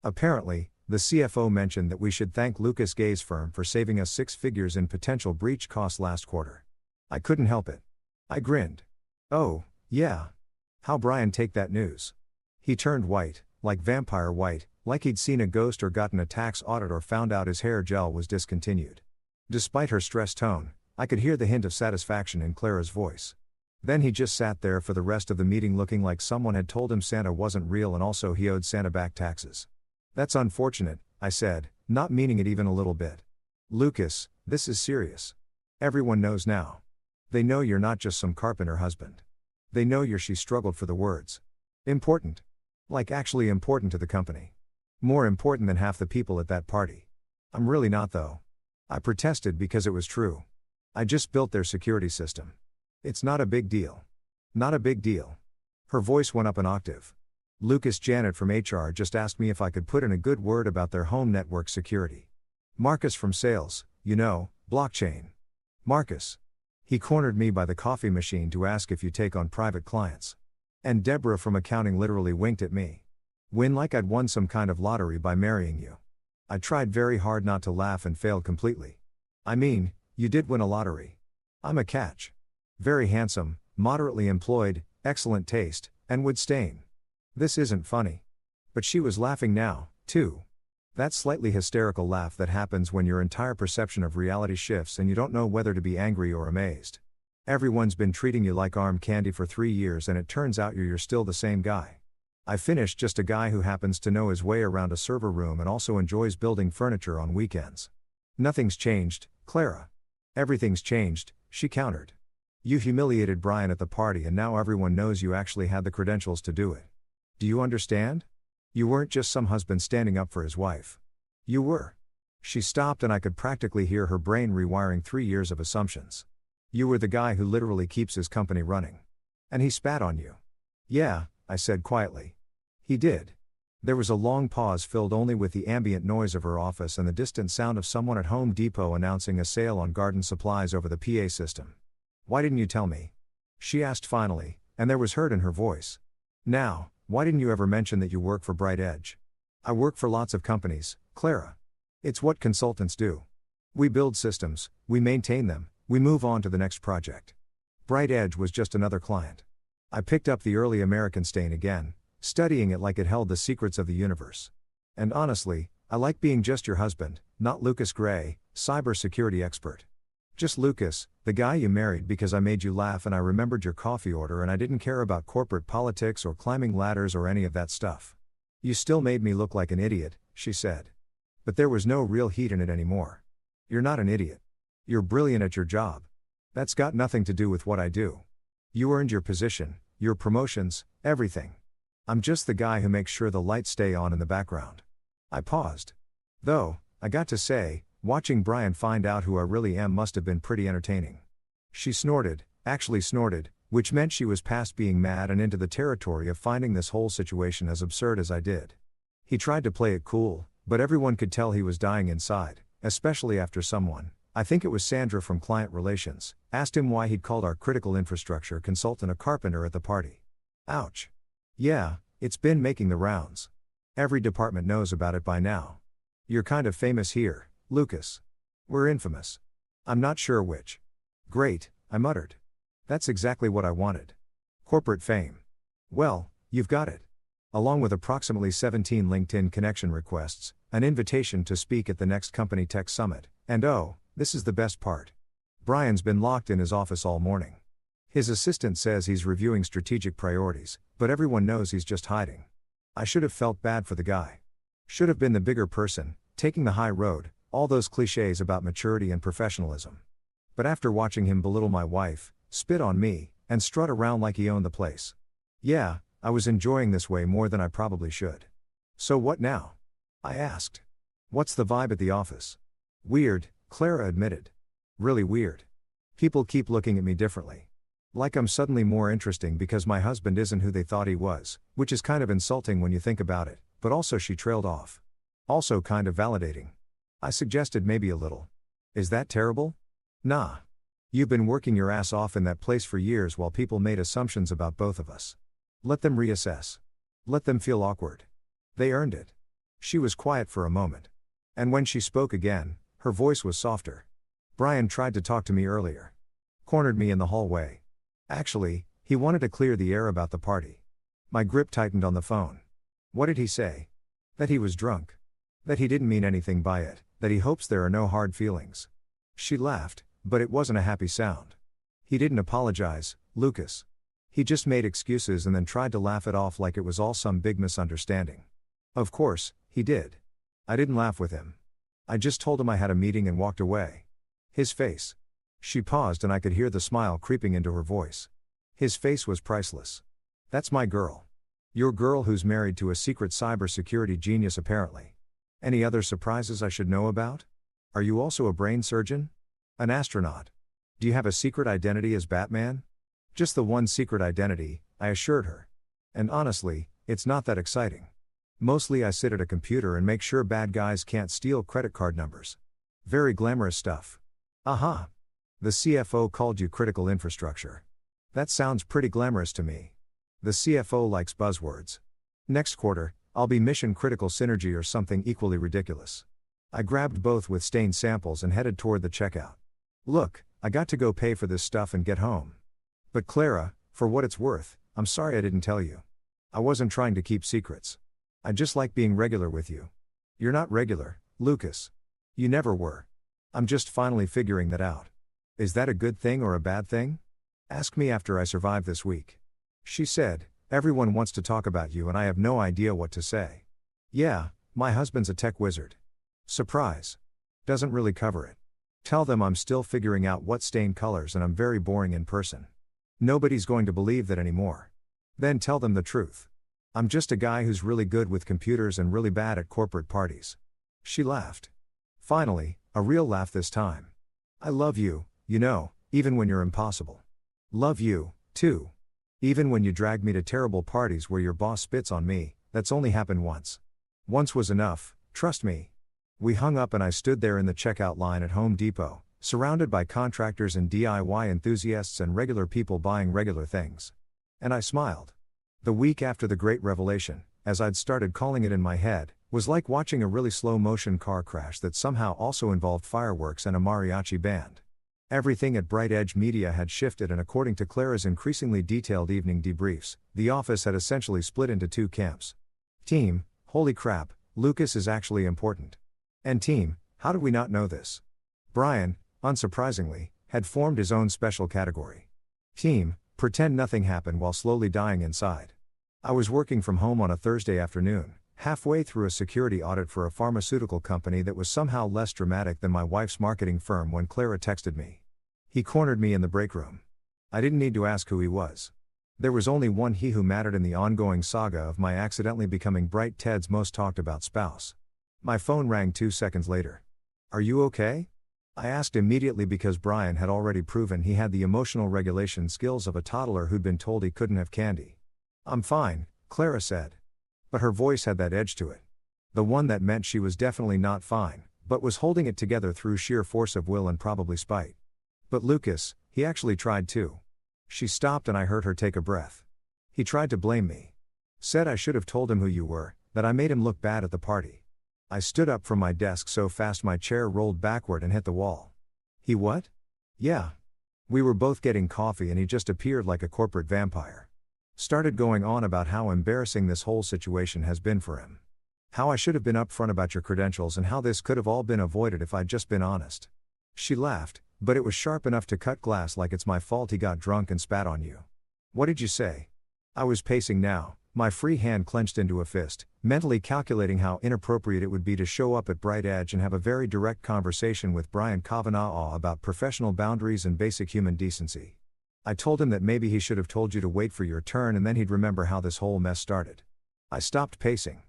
Speaker 1: Apparently, the CFO mentioned that we should thank Lucas Gay's firm for saving us 6 figures in potential breach costs last quarter. I couldn't help it. I grinned. "Oh, yeah. How Brian take that news?" He turned white, like vampire white, like he'd seen a ghost or gotten a tax audit or found out his hair gel was discontinued. Despite her stressed tone, I could hear the hint of satisfaction in Clara's voice. Then he just sat there for the rest of the meeting looking like someone had told him Santa wasn't real and also he owed Santa back taxes. "That's unfortunate," I said, not meaning it even a little bit. "Lucas, this is serious. Everyone knows now. They know you're not just some carpenter husband. They know you're," she struggled for the words, "important. Like actually important to the company. More important than half the people at that party." "I'm really not though." I protested because it was true. "I just built their security system. It's not a big deal." "Not a big deal." Her voice went up an octave. "Lucas, Janet from HR just asked me if I could put in a good word about their home network security. Marcus from sales, you know, blockchain. Marcus. He cornered me by the coffee machine to ask if you take on private clients. And Deborah from accounting literally winked at me. Win like I'd won some kind of lottery by marrying you." I tried very hard not to laugh and failed completely. "I mean, you did win a lottery. I'm a catch. Very handsome, moderately employed, excellent taste, and would stain. This isn't funny." But she was laughing now, too. That slightly hysterical laugh that happens when your entire perception of reality shifts and you don't know whether to be angry or amazed. Everyone's been treating you like arm candy for 3 years and it turns out you're still the same guy. I finished just a guy who happens to know his way around a server room and also enjoys building furniture on weekends. Nothing's changed, Clara. Everything's changed, she countered. You humiliated Brian at the party and now everyone knows you actually had the credentials to do it. Do you understand? You weren't just some husband standing up for his wife. You were. She stopped and I could practically hear her brain rewiring 3 years of assumptions. You were the guy who literally keeps his company running. And he spat on you. Yeah, I said quietly. He did. There was a long pause filled only with the ambient noise of her office and the distant sound of someone at Home Depot announcing a sale on garden supplies over the PA system. Why didn't you tell me? She asked finally, and there was hurt in her voice. Now, why didn't you ever mention that you work for Bright Edge? I work for lots of companies, Clara. It's what consultants do. We build systems, we maintain them, we move on to the next project. Bright Edge was just another client. I picked up the early American stain again, studying it like it held the secrets of the universe. And honestly, I like being just your husband, not Lucas Gray, cybersecurity expert. Just Lucas, the guy you married because I made you laugh and I remembered your coffee order and I didn't care about corporate politics or climbing ladders or any of that stuff. You still made me look like an idiot, she said. But there was no real heat in it anymore. You're not an idiot. You're brilliant at your job. That's got nothing to do with what I do. You earned your position, your promotions, everything. I'm just the guy who makes sure the lights stay on in the background. I paused. Though, I got to say, watching Brian find out who I really am must have been pretty entertaining. She snorted, actually snorted, which meant she was past being mad and into the territory of finding this whole situation as absurd as I did. He tried to play it cool, but everyone could tell he was dying inside, especially after someone, I think it was Sandra from Client Relations, asked him why he'd called our critical infrastructure consultant a carpenter at the party. Ouch. Yeah, it's been making the rounds. Every department knows about it by now. You're kind of famous here, Lucas. We're infamous. I'm not sure which. Great, I muttered. That's exactly what I wanted. Corporate fame. Well, you've got it. Along with approximately 17 LinkedIn connection requests, an invitation to speak at the next Company Tech Summit, and oh, this is the best part. Brian's been locked in his office all morning. His assistant says he's reviewing strategic priorities, but everyone knows he's just hiding. I should have felt bad for the guy. Should have been the bigger person, taking the high road, all those cliches about maturity and professionalism. But after watching him belittle my wife, spit on me, and strut around like he owned the place. Yeah, I was enjoying this way more than I probably should. So what now? I asked. What's the vibe at the office? Weird, Clara admitted. Really weird. People keep looking at me differently. Like I'm suddenly more interesting because my husband isn't who they thought he was, which is kind of insulting when you think about it, but also she trailed off. Also kind of validating. I suggested maybe a little. Is that terrible? Nah. You've been working your ass off in that place for years while people made assumptions about both of us. Let them reassess. Let them feel awkward. They earned it. She was quiet for a moment. And when she spoke again, her voice was softer. Brian tried to talk to me earlier. Cornered me in the hallway. Actually, he wanted to clear the air about the party. My grip tightened on the phone. What did he say? That he was drunk. That he didn't mean anything by it, that he hopes there are no hard feelings. She laughed, but it wasn't a happy sound. He didn't apologize, Lucas. He just made excuses and then tried to laugh it off like it was all some big misunderstanding. Of course, he did. I didn't laugh with him. I just told him I had a meeting and walked away. His face. She paused and I could hear the smile creeping into her voice. His face was priceless. That's my girl. Your girl who's married to a secret cybersecurity genius apparently. Any other surprises I should know about? Are you also a brain surgeon? An astronaut? Do you have a secret identity as Batman? Just the one secret identity, I assured her. And honestly, it's not that exciting. Mostly I sit at a computer and make sure bad guys can't steal credit card numbers. Very glamorous stuff. Aha. The CFO called you critical infrastructure. That sounds pretty glamorous to me. The CFO likes buzzwords. Next quarter, I'll be mission critical synergy or something equally ridiculous. I grabbed both with stained samples and headed toward the checkout. Look, I got to go pay for this stuff and get home. But Clara, for what it's worth, I'm sorry I didn't tell you. I wasn't trying to keep secrets. I just like being regular with you. You're not regular, Lucas. You never were. I'm just finally figuring that out. Is that a good thing or a bad thing? Ask me after I survive this week. She said, everyone wants to talk about you and I have no idea what to say. Yeah, my husband's a tech wizard. Surprise. Doesn't really cover it. Tell them I'm still figuring out what stain colors and I'm very boring in person. Nobody's going to believe that anymore. Then tell them the truth. I'm just a guy who's really good with computers and really bad at corporate parties. She laughed. Finally, a real laugh this time. I love you, you know, even when you're impossible. Love you, too. Even when you drag me to terrible parties where your boss spits on me, that's only happened once. Once was enough, trust me. We hung up and I stood there in the checkout line at Home Depot, surrounded by contractors and DIY enthusiasts and regular people buying regular things. And I smiled. The week after the Great Revelation, as I'd started calling it in my head, was like watching a really slow-motion car crash that somehow also involved fireworks and a mariachi band. Everything at Bright Edge Media had shifted, and according to Clara's increasingly detailed evening debriefs, the office had essentially split into two camps. Team, holy crap, Lucas is actually important. And team, how did we not know this? Brian, unsurprisingly, had formed his own special category. Team, pretend nothing happened while slowly dying inside. I was working from home on a Thursday afternoon, halfway through a security audit for a pharmaceutical company that was somehow less dramatic than my wife's marketing firm, when Clara texted me. He cornered me in the break room. I didn't need to ask who he was. There was only one he who mattered in the ongoing saga of my accidentally becoming Bright Ted's most talked about spouse. My phone rang 2 seconds later. Are you okay? I asked immediately because Brian had already proven he had the emotional regulation skills of a toddler who'd been told he couldn't have candy. I'm fine, Clara said. But her voice had that edge to it. The one that meant she was definitely not fine, but was holding it together through sheer force of will and probably spite. But Lucas, he actually tried too. She stopped and I heard her take a breath. He tried to blame me. Said I should have told him who you were, that I made him look bad at the party. I stood up from my desk so fast my chair rolled backward and hit the wall. He what? Yeah. We were both getting coffee and he just appeared like a corporate vampire. Started going on about how embarrassing this whole situation has been for him. How I should have been upfront about your credentials and how this could have all been avoided if I'd just been honest. She laughed, but it was sharp enough to cut glass, like it's my fault he got drunk and spat on you. What did you say? I was pacing now, my free hand clenched into a fist, mentally calculating how inappropriate it would be to show up at Bright Edge and have a very direct conversation with Brian Kavanaugh about professional boundaries and basic human decency. I told him that maybe he should have told you to wait for your turn and then he'd remember how this whole mess started. I stopped pacing.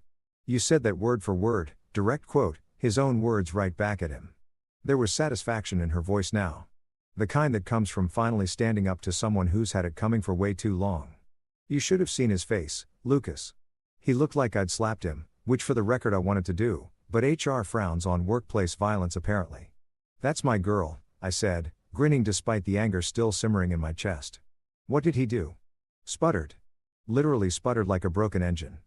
Speaker 1: You said that word for word, direct quote, his own words right back at him. There was satisfaction in her voice now. The kind that comes from finally standing up to someone who's had it coming for way too long. You should have seen his face, Lucas. He looked like I'd slapped him, which for the record I wanted to do, but HR frowns on workplace violence apparently. That's my girl, I said, grinning despite the anger still simmering in my chest. What did he do? Sputtered. Literally sputtered like a broken engine.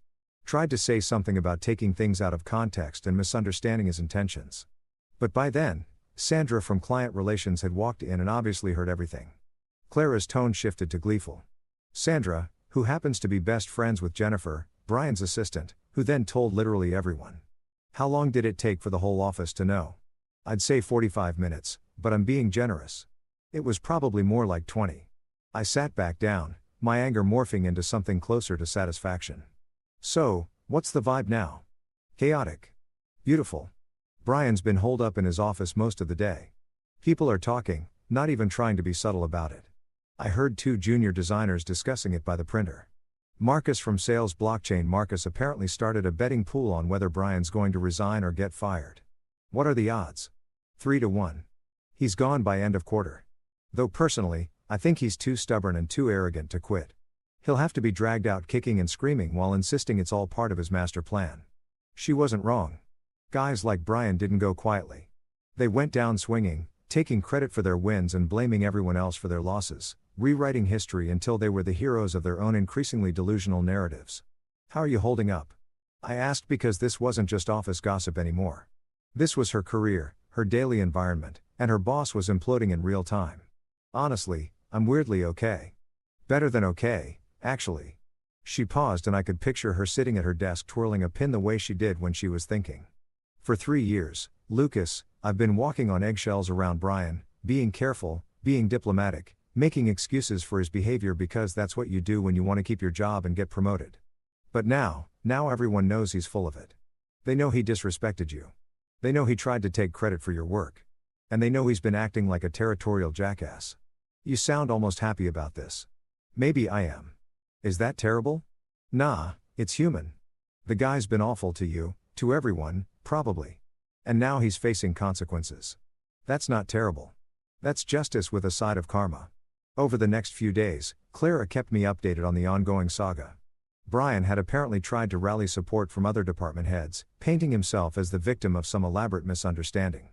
Speaker 1: Tried to say something about taking things out of context and misunderstanding his intentions. But by then, Sandra from Client Relations had walked in and obviously heard everything. Clara's tone shifted to gleeful. Sandra, who happens to be best friends with Jennifer, Brian's assistant, who then told literally everyone. How long did it take for the whole office to know? I'd say 45 minutes, but I'm being generous. It was probably more like 20. I sat back down, my anger morphing into something closer to satisfaction. So, what's the vibe now? Chaotic. Beautiful. Brian's been holed up in his office most of the day. People are talking, not even trying to be subtle about it. I heard 2 junior designers discussing it by the printer. Marcus from Sales Blockchain Marcus apparently started a betting pool on whether Brian's going to resign or get fired. What are the odds? 3-1. He's gone by end of quarter. Though personally, I think he's too stubborn and too arrogant to quit. He'll have to be dragged out kicking and screaming while insisting it's all part of his master plan. She wasn't wrong. Guys like Brian didn't go quietly. They went down swinging, taking credit for their wins and blaming everyone else for their losses, rewriting history until they were the heroes of their own increasingly delusional narratives. How are you holding up? I asked because this wasn't just office gossip anymore. This was her career, her daily environment, and her boss was imploding in real time. Honestly, I'm weirdly okay. Better than okay, actually. She paused and I could picture her sitting at her desk twirling a pin the way she did when she was thinking. For 3 years, Lucas, I've been walking on eggshells around Brian, being careful, being diplomatic, making excuses for his behavior because that's what you do when you want to keep your job and get promoted. But now everyone knows he's full of it. They know he disrespected you. They know he tried to take credit for your work. And they know he's been acting like a territorial jackass. You sound almost happy about this. Maybe I am. Is that terrible? Nah, it's human. The guy's been awful to you, to everyone, probably. And now he's facing consequences. That's not terrible. That's justice with a side of karma. Over the next few days, Clara kept me updated on the ongoing saga. Brian had apparently tried to rally support from other department heads, painting himself as the victim of some elaborate misunderstanding.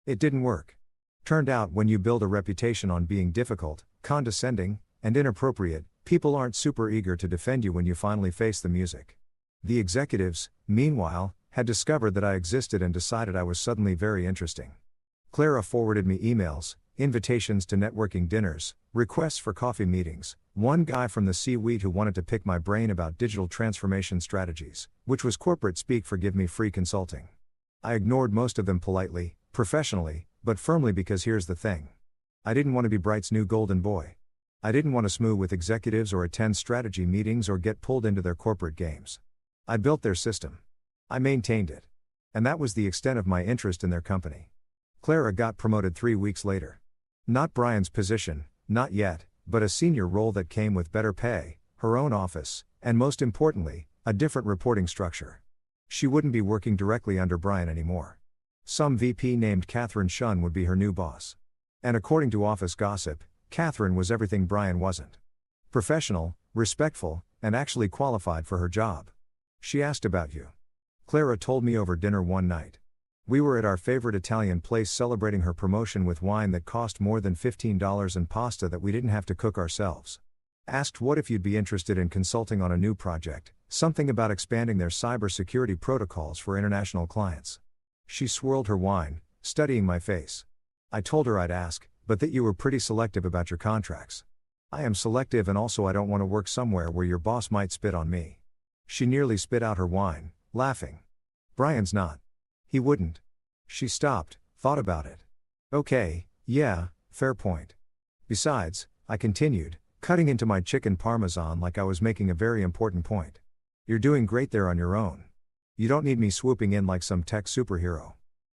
Speaker 1: It didn't work. Turned out when you build a reputation on being difficult, condescending, and inappropriate, people aren't super eager to defend you when you finally face the music. The executives, meanwhile, had discovered that I existed and decided I was suddenly very interesting. Clara forwarded me emails, invitations to networking dinners, requests for coffee meetings, one guy from the C-suite who wanted to pick my brain about digital transformation strategies, which was corporate speak for give me free consulting. I ignored most of them politely, professionally, but firmly because here's the thing. I didn't want to be Bright's new golden boy. I didn't want to smooth with executives or attend strategy meetings or get pulled into their corporate games. I built their system. I maintained it. And that was the extent of my interest in their company. Clara got promoted 3 weeks later. Not Brian's position, not yet, but a senior role that came with better pay, her own office, and most importantly, a different reporting structure. She wouldn't be working directly under Brian anymore. Some VP named Catherine Shun would be her new boss. And according to office gossip, Catherine was everything Brian wasn't. Professional, respectful, and actually qualified for her job. She asked about you. Clara told me over dinner one night. We were at our favorite Italian place celebrating her promotion with wine that cost more than $15 and pasta that we didn't have to cook ourselves. Asked what if you'd be interested in consulting on a new project, something about expanding their cybersecurity protocols for international clients. She swirled her wine, studying my face. I told her I'd ask, but that you were pretty selective about your contracts. I am selective and also I don't want to work somewhere where your boss might spit on me. She nearly spit out her wine, laughing. Brian's not. He wouldn't. She stopped, thought about it. Okay, yeah, fair point. Besides, I continued, cutting into my chicken parmesan like I was making a very important point. You're doing great there on your own. You don't need me swooping in like some tech superhero.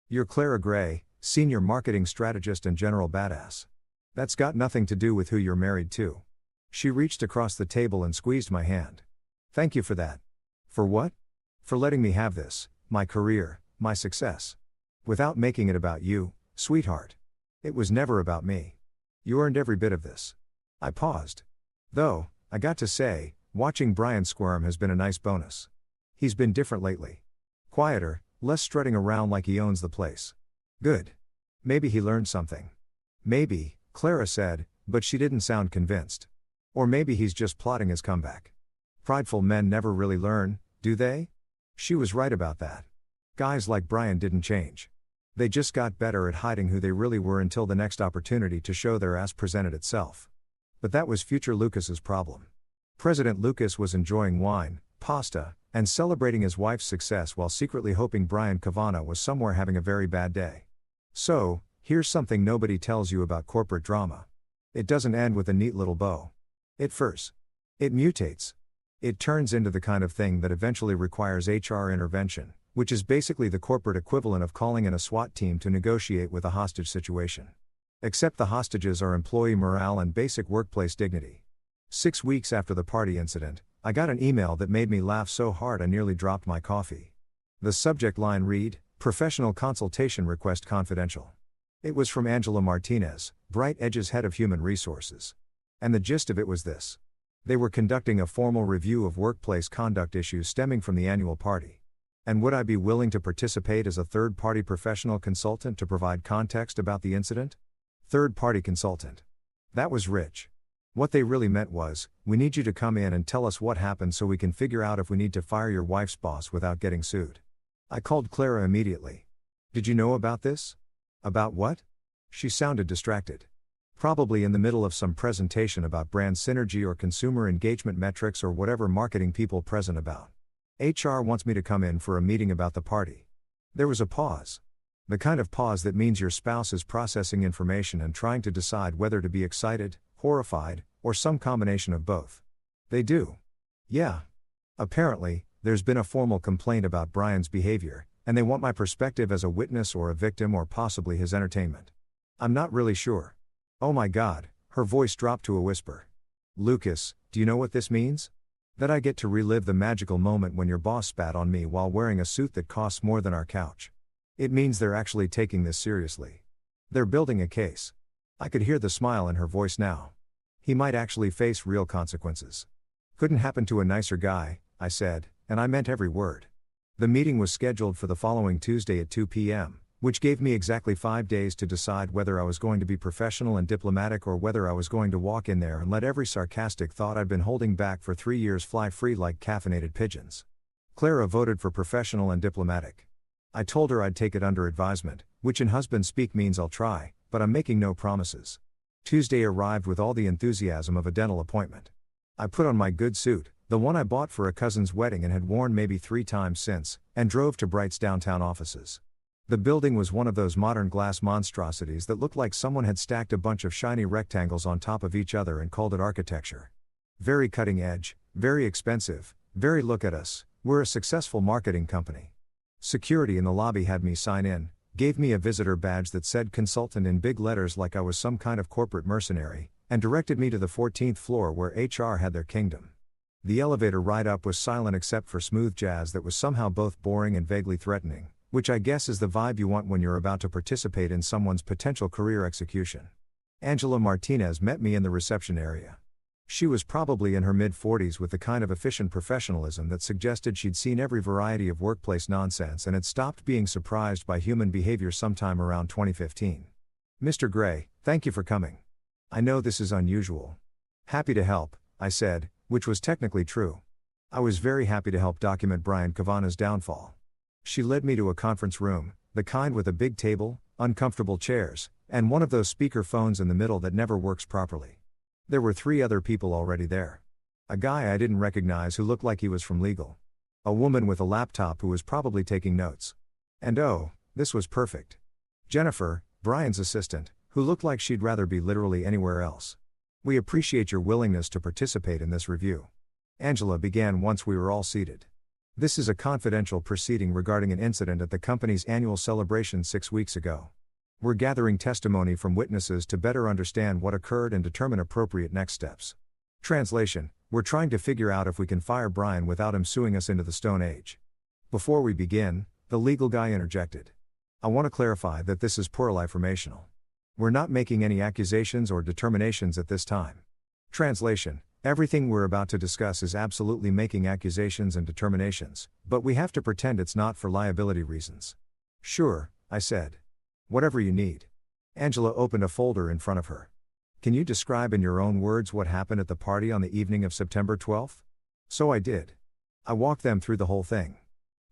Speaker 1: You're Clara Gray, senior marketing strategist and general badass. That's got nothing to do with who you're married to. She reached across the table and squeezed my hand. Thank you for that. For what? For letting me have this, my career, my success. Without making it about you, sweetheart. It was never about me. You earned every bit of this. I paused. Though, I got to say, watching Brian squirm has been a nice bonus. He's been different lately. Quieter, less strutting around like he owns the place. Good. Maybe he learned something. Maybe, Clara said, but she didn't sound convinced. Or maybe he's just plotting his comeback. Prideful men never really learn, do they? She was right about that. Guys like Brian didn't change. They just got better at hiding who they really were until the next opportunity to show their ass presented itself. But that was future Lucas's problem. President Lucas was enjoying wine, pasta, and celebrating his wife's success while secretly hoping Brian Kavanaugh was somewhere having a very bad day. So, here's something nobody tells you about corporate drama. It doesn't end with a neat little bow. It first. It mutates. It turns into the kind of thing that eventually requires HR intervention, which is basically the corporate equivalent of calling in a SWAT team to negotiate with a hostage situation. Except the hostages are employee morale and basic workplace dignity. 6 weeks after the party incident, I got an email that made me laugh so hard I nearly dropped my coffee. The subject line read, "Professional consultation request confidential." It was from Angela Martinez, Bright Edge's head of human resources. And the gist of it was this. They were conducting a formal review of workplace conduct issues stemming from the annual party. And would I be willing to participate as a third-party professional consultant to provide context about the incident? Third-party consultant. That was rich. What they really meant was, we need you to come in and tell us what happened so we can figure out if we need to fire your wife's boss without getting sued. I called Clara immediately. Did you know about this? About what? She sounded distracted. Probably in the middle of some presentation about brand synergy or consumer engagement metrics or whatever marketing people present about. HR wants me to come in for a meeting about the party. There was a pause. The kind of pause that means your spouse is processing information and trying to decide whether to be excited, horrified, or some combination of both. They do. Yeah. Apparently, there's been a formal complaint about Brian's behavior, and they want my perspective as a witness or a victim or possibly his entertainment. I'm not really sure. Oh my God, her voice dropped to a whisper. Lucas, do you know what this means? That I get to relive the magical moment when your boss spat on me while wearing a suit that costs more than our couch. It means they're actually taking this seriously. They're building a case. I could hear the smile in her voice now. He might actually face real consequences. Couldn't happen to a nicer guy, I said, and I meant every word. The meeting was scheduled for the following Tuesday at 2 p.m., which gave me exactly 5 days to decide whether I was going to be professional and diplomatic or whether I was going to walk in there and let every sarcastic thought I'd been holding back for 3 years fly free like caffeinated pigeons. Clara voted for professional and diplomatic. I told her I'd take it under advisement, which in husband speak means I'll try, but I'm making no promises. Tuesday arrived with all the enthusiasm of a dental appointment. I put on my good suit, the one I bought for a cousin's wedding and had worn maybe 3 times since, and drove to Bright's downtown offices. The building was one of those modern glass monstrosities that looked like someone had stacked a bunch of shiny rectangles on top of each other and called it architecture. Very cutting edge, very expensive, very look at us, we're a successful marketing company. Security in the lobby had me sign in, gave me a visitor badge that said consultant in big letters like I was some kind of corporate mercenary, and directed me to the 14th floor where HR had their kingdom. The elevator ride up was silent except for smooth jazz that was somehow both boring and vaguely threatening, which I guess is the vibe you want when you're about to participate in someone's potential career execution. Angela Martinez met me in the reception area. She was probably in her mid-40s with the kind of efficient professionalism that suggested she'd seen every variety of workplace nonsense and had stopped being surprised by human behavior sometime around 2015. Mr. Gray, thank you for coming. I know this is unusual. Happy to help, I said, which was technically true. I was very happy to help document Brian Kavanagh's downfall. She led me to a conference room, the kind with a big table, uncomfortable chairs, and one of those speaker phones in the middle that never works properly. There were 3 other people already there. A guy I didn't recognize who looked like he was from legal. A woman with a laptop who was probably taking notes. And oh, this was perfect. Jennifer, Brian's assistant, who looked like she'd rather be literally anywhere else. We appreciate your willingness to participate in this review. Angela began once we were all seated. This is a confidential proceeding regarding an incident at the company's annual celebration 6 weeks ago. We're gathering testimony from witnesses to better understand what occurred and determine appropriate next steps. Translation: we're trying to figure out if we can fire Brian without him suing us into the Stone Age. Before we begin, the legal guy interjected. I want to clarify that this is purely informational. We're not making any accusations or determinations at this time. Translation: everything we're about to discuss is absolutely making accusations and determinations, but we have to pretend it's not for liability reasons. Sure, I said. Whatever you need. Angela opened a folder in front of her. Can you describe in your own words what happened at the party on the evening of September 12th? So I did. I walked them through the whole thing.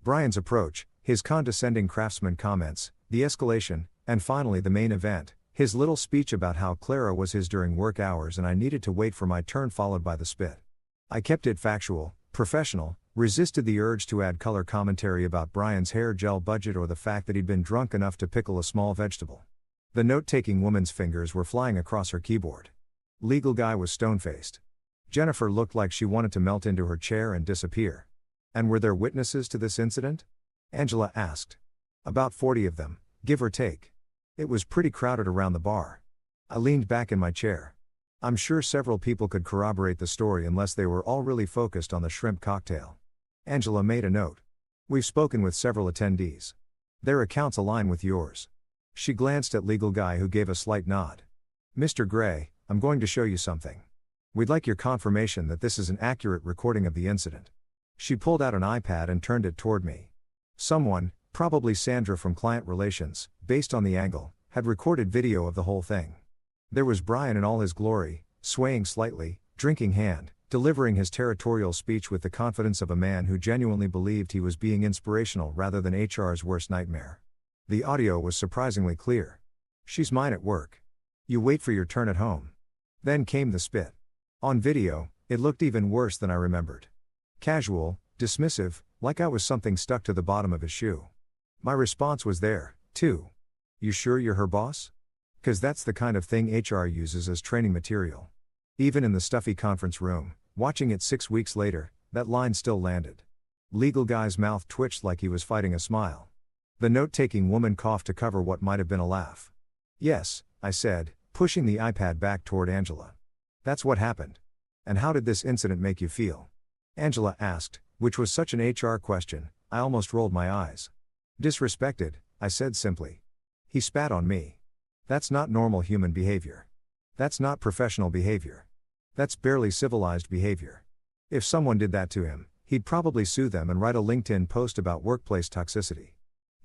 Speaker 1: Brian's approach, his condescending craftsman comments, the escalation, and finally the main event, his little speech about how Clara was his during work hours and I needed to wait for my turn followed by the spit. I kept it factual, professional, resisted the urge to add color commentary about Brian's hair gel budget or the fact that he'd been drunk enough to pickle a small vegetable. The note-taking woman's fingers were flying across her keyboard. Legal guy was stone-faced. Jennifer looked like she wanted to melt into her chair and disappear. And were there witnesses to this incident? Angela asked. About 40 of them, give or take. It was pretty crowded around the bar. I leaned back in my chair. I'm sure several people could corroborate the story unless they were all really focused on the shrimp cocktail. Angela made a note. We've spoken with several attendees. Their accounts align with yours. She glanced at legal guy who gave a slight nod. Mr. Gray, I'm going to show you something. We'd like your confirmation that this is an accurate recording of the incident. She pulled out an iPad and turned it toward me. Someone, probably Sandra from Client Relations, based on the angle, had recorded video of the whole thing. There was Brian in all his glory, swaying slightly, drinking hand, delivering his territorial speech with the confidence of a man who genuinely believed he was being inspirational rather than HR's worst nightmare. The audio was surprisingly clear. She's mine at work. You wait for your turn at home. Then came the spit. On video, it looked even worse than I remembered. Casual, dismissive, like I was something stuck to the bottom of his shoe. My response was there, too. You sure you're her boss? 'Cause that's the kind of thing HR uses as training material. Even in the stuffy conference room, watching it 6 weeks later, that line still landed. Legal guy's mouth twitched like he was fighting a smile. The note-taking woman coughed to cover what might have been a laugh. Yes, I said, pushing the iPad back toward Angela. That's what happened. And how did this incident make you feel? Angela asked, which was such an HR question, I almost rolled my eyes. Disrespected, I said simply. He spat on me. That's not normal human behavior. That's not professional behavior. That's barely civilized behavior. If someone did that to him, he'd probably sue them and write a LinkedIn post about workplace toxicity.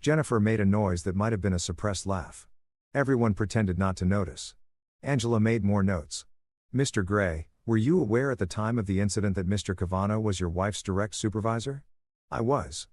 Speaker 1: Jennifer made a noise that might have been a suppressed laugh. Everyone pretended not to notice. Angela made more notes. Mr. Gray, were you aware at the time of the incident that Mr. Kavanaugh was your wife's direct supervisor? I was.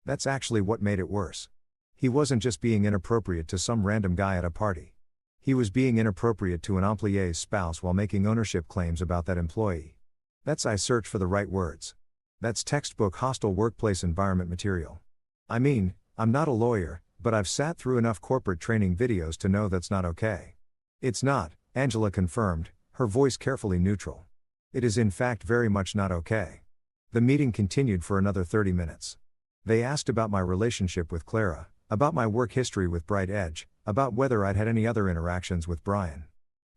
Speaker 1: That's actually what made it worse. He wasn't just being inappropriate to some random guy at a party. He was being inappropriate to an employee's spouse while making ownership claims about that employee. I search for the right words. That's textbook hostile workplace environment material. I mean, I'm not a lawyer, but I've sat through enough corporate training videos to know that's not okay. It's not, Angela confirmed, her voice carefully neutral. It is in fact very much not okay. The meeting continued for another 30 minutes. They asked about my relationship with Clara, about my work history with Bright Edge, about whether I'd had any other interactions with Brian.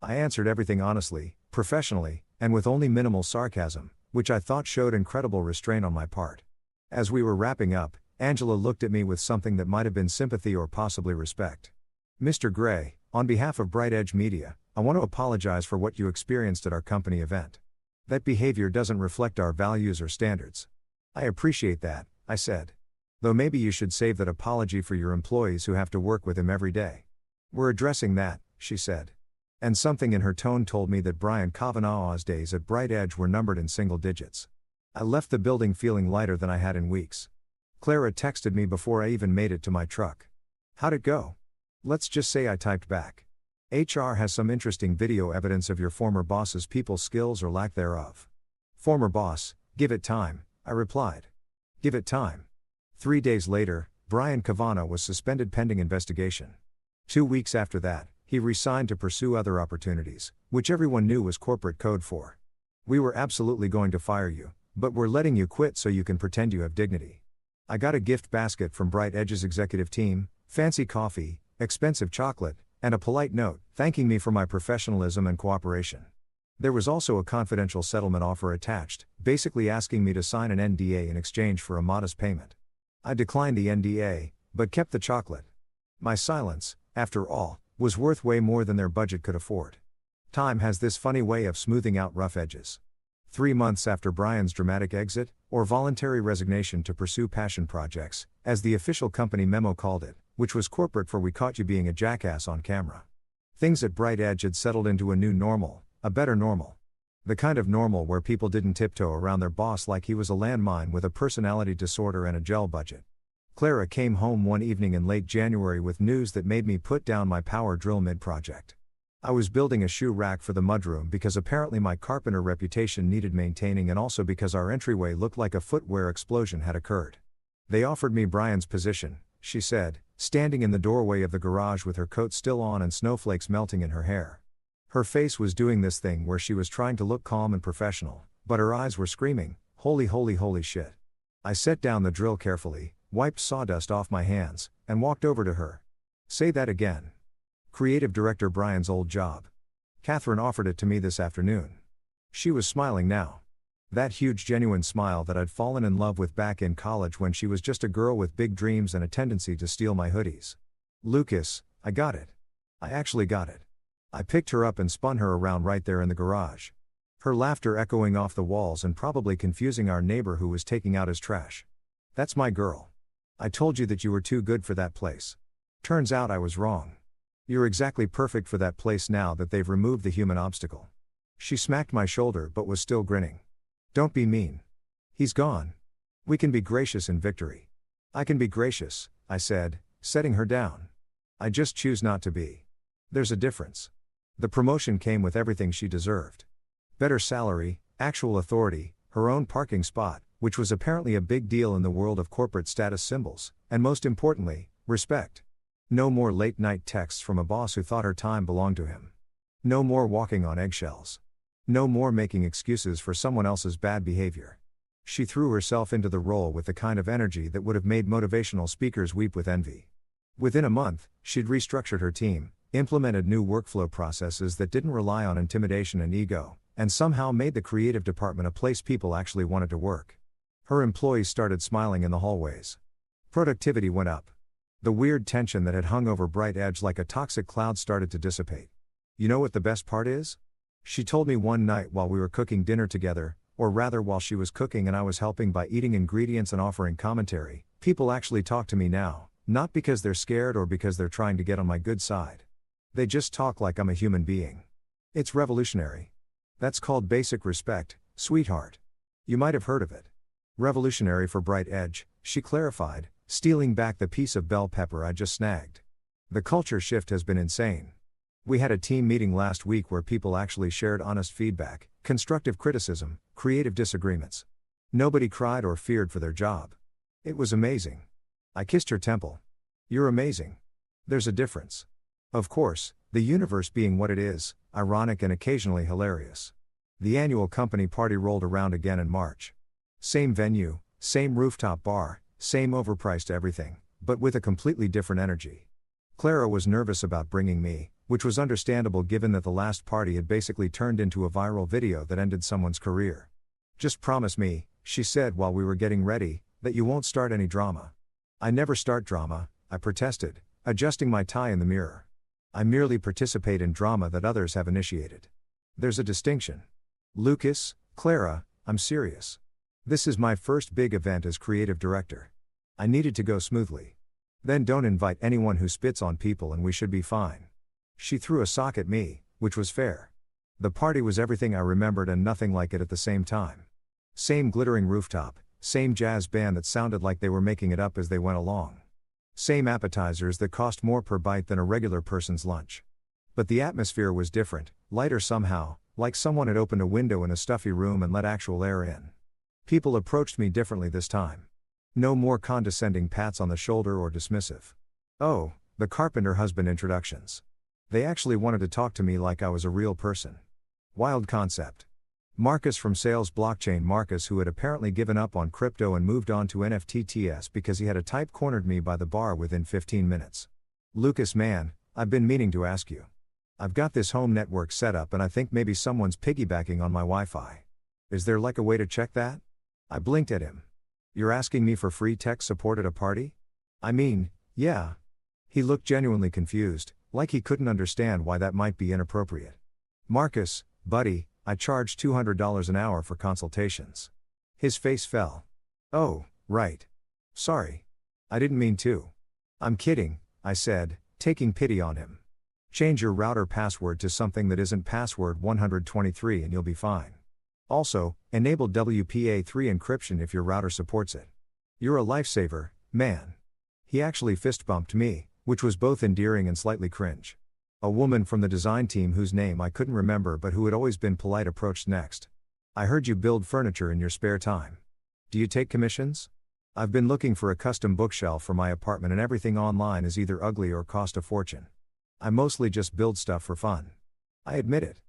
Speaker 1: I answered everything honestly, professionally, and with only minimal sarcasm, which I thought showed incredible restraint on my part. As we were wrapping up, Angela looked at me with something that might have been sympathy or possibly respect. Mr. Gray, on behalf of Bright Edge Media, I want to apologize for what you experienced at our company event. That behavior doesn't reflect our values or standards. I appreciate that, I said. Though maybe you should save that apology for your employees who have to work with him every day. We're addressing that, she said. And something in her tone told me that Brian Kavanaugh's days at Bright Edge were numbered in single digits. I left the building feeling lighter than I had in weeks. Clara texted me before I even made it to my truck. How'd it go? Let's just say I typed back. HR has some interesting video evidence of your former boss's people skills or lack thereof. Former boss, give it time, I replied. Give it time. 3 days later, Brian Kavanaugh was suspended pending investigation. 2 weeks after that, he resigned to pursue other opportunities, which everyone knew was corporate code for. We were absolutely going to fire you, but we're letting you quit so you can pretend you have dignity. I got a gift basket from Bright Edge's executive team, fancy coffee, expensive chocolate, and a polite note, thanking me for my professionalism and cooperation. There was also a confidential settlement offer attached, basically asking me to sign an NDA in exchange for a modest payment. I declined the NDA, but kept the chocolate. My silence, after all, was worth way more than their budget could afford. Time has this funny way of smoothing out rough edges. 3 months after Brian's dramatic exit, or voluntary resignation to pursue passion projects, as the official company memo called it, which was corporate for "we caught you being a jackass on camera." Things at Bright Edge had settled into a new normal, a better normal. The kind of normal where people didn't tiptoe around their boss like he was a landmine with a personality disorder and a gel budget. Clara came home one evening in late January with news that made me put down my power drill mid-project. I was building a shoe rack for the mudroom because apparently my carpenter reputation needed maintaining and also because our entryway looked like a footwear explosion had occurred. They offered me Brian's position, she said, standing in the doorway of the garage with her coat still on and snowflakes melting in her hair. Her face was doing this thing where she was trying to look calm and professional, but her eyes were screaming, "Holy, holy, holy shit." I set down the drill carefully, wiped sawdust off my hands, and walked over to her. Say that again. Creative director Brian's old job. Catherine offered it to me this afternoon. She was smiling now. That huge genuine smile that I'd fallen in love with back in college when she was just a girl with big dreams and a tendency to steal my hoodies. Lucas, I got it. I actually got it. I picked her up and spun her around right there in the garage. Her laughter echoing off the walls and probably confusing our neighbor who was taking out his trash. That's my girl. I told you that you were too good for that place. Turns out I was wrong. You're exactly perfect for that place now that they've removed the human obstacle. She smacked my shoulder but was still grinning. Don't be mean. He's gone. We can be gracious in victory. I can be gracious, I said, setting her down. I just choose not to be. There's a difference. The promotion came with everything she deserved. Better salary, actual authority, her own parking spot, which was apparently a big deal in the world of corporate status symbols, and most importantly, Respect. No more late night texts from a boss who thought her time belonged to him. No more walking on eggshells. No more making excuses for someone else's bad behavior. She threw herself into the role with the kind of energy that would have made motivational speakers weep with envy. Within a month, she'd restructured her team, implemented new workflow processes that didn't rely on intimidation and ego, and somehow made the creative department a place people actually wanted to work. Her employees started smiling in the hallways. Productivity went up. The weird tension that had hung over Bright Edge like a toxic cloud started to dissipate. You know what the best part is? She told me one night while we were cooking dinner together, or rather while she was cooking and I was helping by eating ingredients and offering commentary, people actually talk to me now, not because they're scared or because they're trying to get on my good side. They just talk like I'm a human being. It's revolutionary. That's called basic respect, sweetheart. You might have heard of it. Revolutionary for Bright Edge, she clarified, stealing back the piece of bell pepper I just snagged. The culture shift has been insane. We had a team meeting last week where people actually shared honest feedback, constructive criticism, creative disagreements. Nobody cried or feared for their job. It was amazing. I kissed her temple. You're amazing. There's a difference. Of course, the universe being what it is, ironic and occasionally hilarious. The annual company party rolled around again in March. Same venue, same rooftop bar, same overpriced everything, but with a completely different energy. Clara was nervous about bringing me, which was understandable given that the last party had basically turned into a viral video that ended someone's career. Just promise me, she said while we were getting ready, that you won't start any drama. I never start drama, I protested, adjusting my tie in the mirror. I merely participate in drama that others have initiated. There's a distinction. Lucas, Clara, I'm serious. This is my first big event as creative director. I needed to go smoothly. Then don't invite anyone who spits on people and we should be fine. She threw a sock at me, which was fair. The party was everything I remembered and nothing like it at the same time. Same glittering rooftop, same jazz band that sounded like they were making it up as they went along. Same appetizers that cost more per bite than a regular person's lunch. But the atmosphere was different, lighter somehow, like someone had opened a window in a stuffy room and let actual air in. People approached me differently this time. No more condescending pats on the shoulder or dismissive. Oh, the carpenter husband introductions. They actually wanted to talk to me like I was a real person. Wild concept. Marcus from Sales Blockchain. Marcus, who had apparently given up on crypto and moved on to NFTs because he had a type, cornered me by the bar within 15 minutes. Lucas, man, I've been meaning to ask you. I've got this home network set up and I think maybe someone's piggybacking on my Wi-Fi. Is there like a way to check that? I blinked at him. You're asking me for free tech support at a party? I mean, yeah. He looked genuinely confused, like he couldn't understand why that might be inappropriate. Marcus, buddy, I charge $200 an hour for consultations. His face fell. Oh, right. Sorry. I didn't mean to. I'm kidding, I said, taking pity on him. Change your router password to something that isn't password 123 and you'll be fine. Also, enable WPA3 encryption if your router supports it. You're a lifesaver, man. He actually fist bumped me, which was both endearing and slightly cringe. A woman from the design team whose name I couldn't remember but who had always been polite approached next. I heard you build furniture in your spare time. Do you take commissions? I've been looking for a custom bookshelf for my apartment and everything online is either ugly or cost a fortune. I mostly just build stuff for fun. I admit it.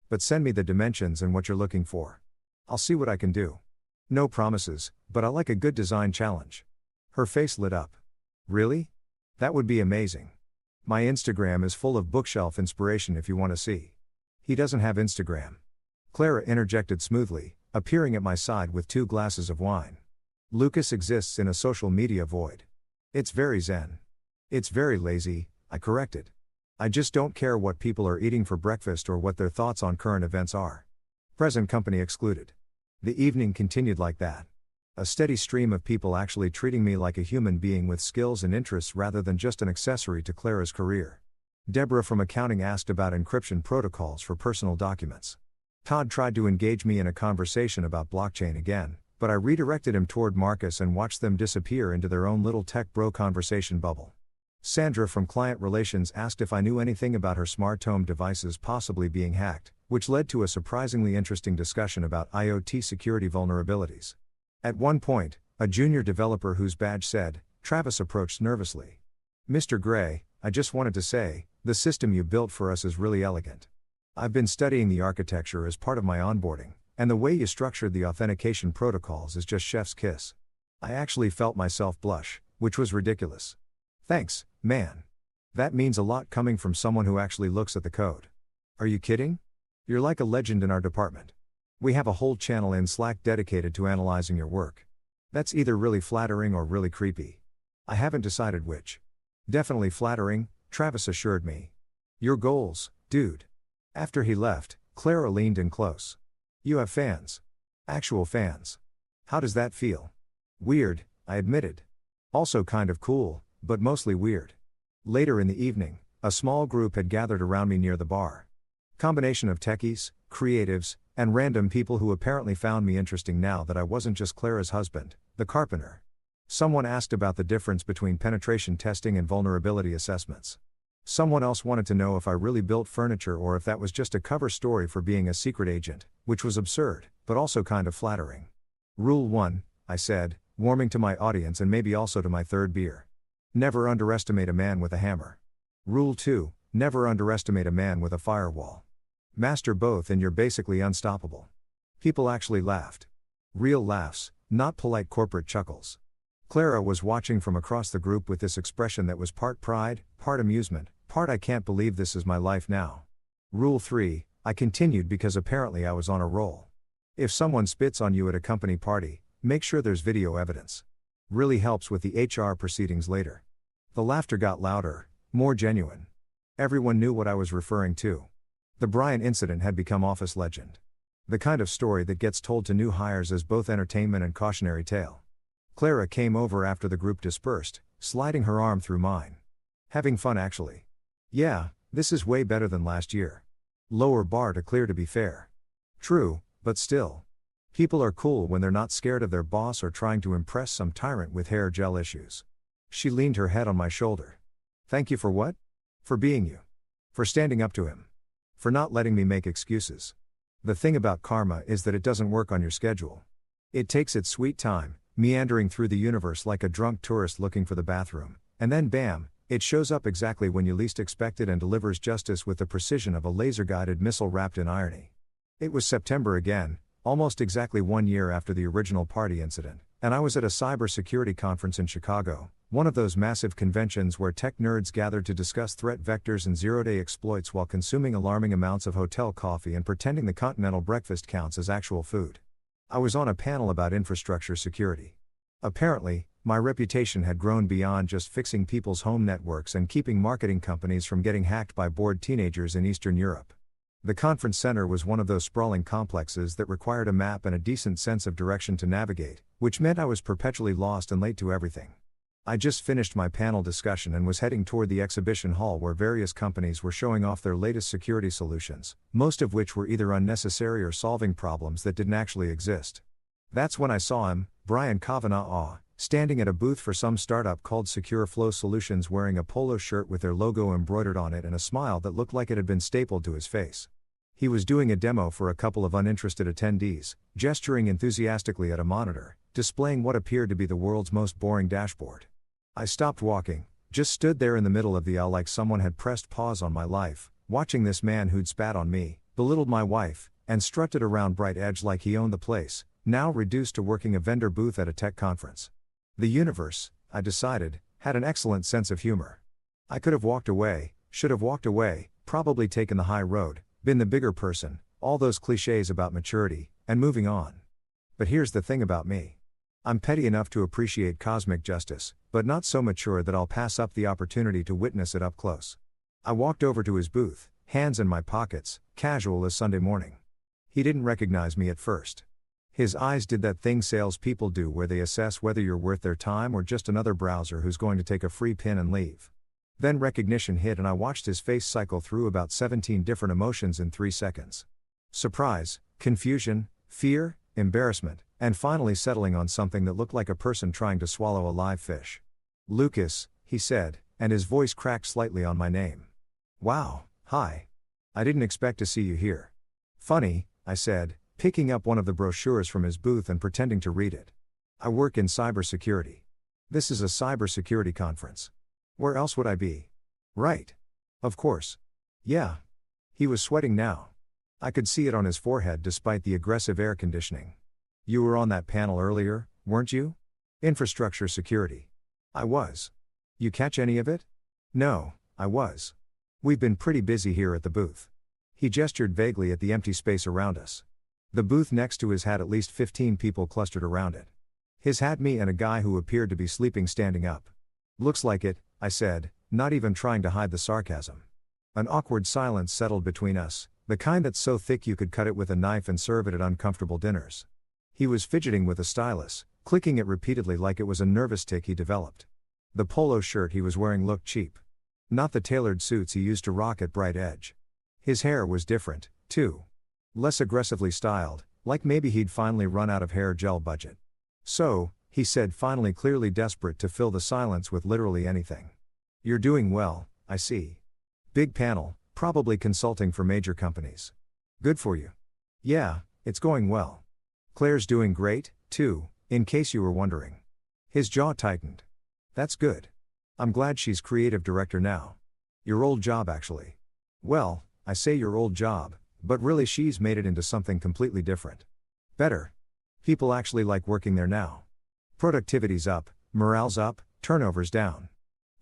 Speaker 1: But send me the dimensions and what you're looking for. I'll see what I can do. No promises, but I like a good design challenge. Her face lit up. Really? That would be amazing. My Instagram is full of bookshelf inspiration if you want to see. He doesn't have Instagram. Clara interjected smoothly, appearing at my side with 2 glasses of wine. Lucas exists in a social media void. It's very zen. It's very lazy, I corrected. I just don't care what people are eating for breakfast or what their thoughts on current events are. Present company excluded. The evening continued like that. A steady stream of people actually treating me like a human being with skills and interests rather than just an accessory to Clara's career. Deborah from accounting asked about encryption protocols for personal documents. Todd tried to engage me in a conversation about blockchain again, but I redirected him toward Marcus and watched them disappear into their own little tech bro conversation bubble. Sandra from client relations asked if I knew anything about her smart home devices possibly being hacked, which led to a surprisingly interesting discussion about IoT security vulnerabilities. At one point, a junior developer whose badge said, Travis approached nervously. Mr. Gray, I just wanted to say, the system you built for us is really elegant. I've been studying the architecture as part of my onboarding, and the way you structured the authentication protocols is just chef's kiss. I actually felt myself blush, which was ridiculous. Thanks, man. That means a lot coming from someone who actually looks at the code. Are you kidding? You're like a legend in our department. We have a whole channel in Slack dedicated to analyzing your work. That's either really flattering or really creepy. I haven't decided which. Definitely flattering, Travis assured me. Your goals, dude. After he left, Clara leaned in close. You have fans. Actual fans. How does that feel? Weird, I admitted. Also kind of cool, but mostly weird. Later in the evening, a small group had gathered around me near the bar. Combination of techies, creatives, and random people who apparently found me interesting now that I wasn't just Clara's husband, the carpenter. Someone asked about the difference between penetration testing and vulnerability assessments. Someone else wanted to know if I really built furniture or if that was just a cover story for being a secret agent, which was absurd, but also kind of flattering. Rule 1, I said, warming to my audience and maybe also to my third beer. Never underestimate a man with a hammer. Rule 2, never underestimate a man with a firewall. Master both and you're basically unstoppable. People actually laughed. Real laughs, not polite corporate chuckles. Clara was watching from across the group with this expression that was part pride, part amusement, part I can't believe this is my life now. Rule 3, I continued because apparently I was on a roll. If someone spits on you at a company party, make sure there's video evidence. Really helps with the HR proceedings later. The laughter got louder, more genuine. Everyone knew what I was referring to. The Brian incident had become office legend. The kind of story that gets told to new hires as both entertainment and cautionary tale. Clara came over after the group dispersed, sliding her arm through mine. Having fun actually. Yeah, this is way better than last year. Lower bar to clear to be fair. True, but still. People are cool when they're not scared of their boss or trying to impress some tyrant with hair gel issues. She leaned her head on my shoulder. Thank you for what? For being you. For standing up to him. For not letting me make excuses. The thing about karma is that it doesn't work on your schedule. It takes its sweet time, meandering through the universe like a drunk tourist looking for the bathroom, and then bam, it shows up exactly when you least expect it and delivers justice with the precision of a laser-guided missile wrapped in irony. It was September again, almost exactly 1 year after the original party incident, and I was at a cybersecurity conference in Chicago, one of those massive conventions where tech nerds gathered to discuss threat vectors and zero-day exploits while consuming alarming amounts of hotel coffee and pretending the continental breakfast counts as actual food. I was on a panel about infrastructure security. Apparently, my reputation had grown beyond just fixing people's home networks and keeping marketing companies from getting hacked by bored teenagers in Eastern Europe. The conference center was one of those sprawling complexes that required a map and a decent sense of direction to navigate, which meant I was perpetually lost and late to everything. I just finished my panel discussion and was heading toward the exhibition hall where various companies were showing off their latest security solutions, most of which were either unnecessary or solving problems that didn't actually exist. That's when I saw him, Brian Kavanagh, standing at a booth for some startup called Secure Flow Solutions wearing a polo shirt with their logo embroidered on it and a smile that looked like it had been stapled to his face. He was doing a demo for a couple of uninterested attendees, gesturing enthusiastically at a monitor, displaying what appeared to be the world's most boring dashboard. I stopped walking, just stood there in the middle of the aisle like someone had pressed pause on my life, watching this man who'd spat on me, belittled my wife, and strutted around Bright Edge like he owned the place, now reduced to working a vendor booth at a tech conference. The universe, I decided, had an excellent sense of humor. I could have walked away, should have walked away, probably taken the high road, been the bigger person, all those cliches about maturity, and moving on. But here's the thing about me. I'm petty enough to appreciate cosmic justice, but not so mature that I'll pass up the opportunity to witness it up close. I walked over to his booth, hands in my pockets, casual as Sunday morning. He didn't recognize me at first. His eyes did that thing salespeople do where they assess whether you're worth their time or just another browser who's going to take a free pin and leave. Then recognition hit and I watched his face cycle through about 17 different emotions in 3 seconds. Surprise, confusion, fear, embarrassment, and finally settling on something that looked like a person trying to swallow a live fish. Lucas, he said, and his voice cracked slightly on my name. Wow, hi. I didn't expect to see you here. Funny, I said, picking up one of the brochures from his booth and pretending to read it. I work in cybersecurity. This is a cybersecurity conference. Where else would I be? Right. Of course. Yeah. He was sweating now. I could see it on his forehead despite the aggressive air conditioning. You were on that panel earlier, weren't you? Infrastructure security. I was. You catch any of it? No, I was. We've been pretty busy here at the booth. He gestured vaguely at the empty space around us. The booth next to his had at least 15 people clustered around it. His had me and a guy who appeared to be sleeping standing up. Looks like it, I said, not even trying to hide the sarcasm. An awkward silence settled between us, the kind that's so thick you could cut it with a knife and serve it at uncomfortable dinners. He was fidgeting with a stylus, clicking it repeatedly like it was a nervous tic he developed. The polo shirt he was wearing looked cheap. Not the tailored suits he used to rock at Bright Edge. His hair was different, too. Less aggressively styled, like maybe he'd finally run out of hair gel budget. So, he said, finally, clearly desperate to fill the silence with literally anything. You're doing well, I see. Big panel, probably consulting for major companies. Good for you. Yeah, it's going well. Claire's doing great, too, in case you were wondering. His jaw tightened. That's good. I'm glad she's creative director now. Your old job, actually. Well, I say your old job, but really she's made it into something completely different. Better. People actually like working there now. Productivity's up, morale's up, turnover's down.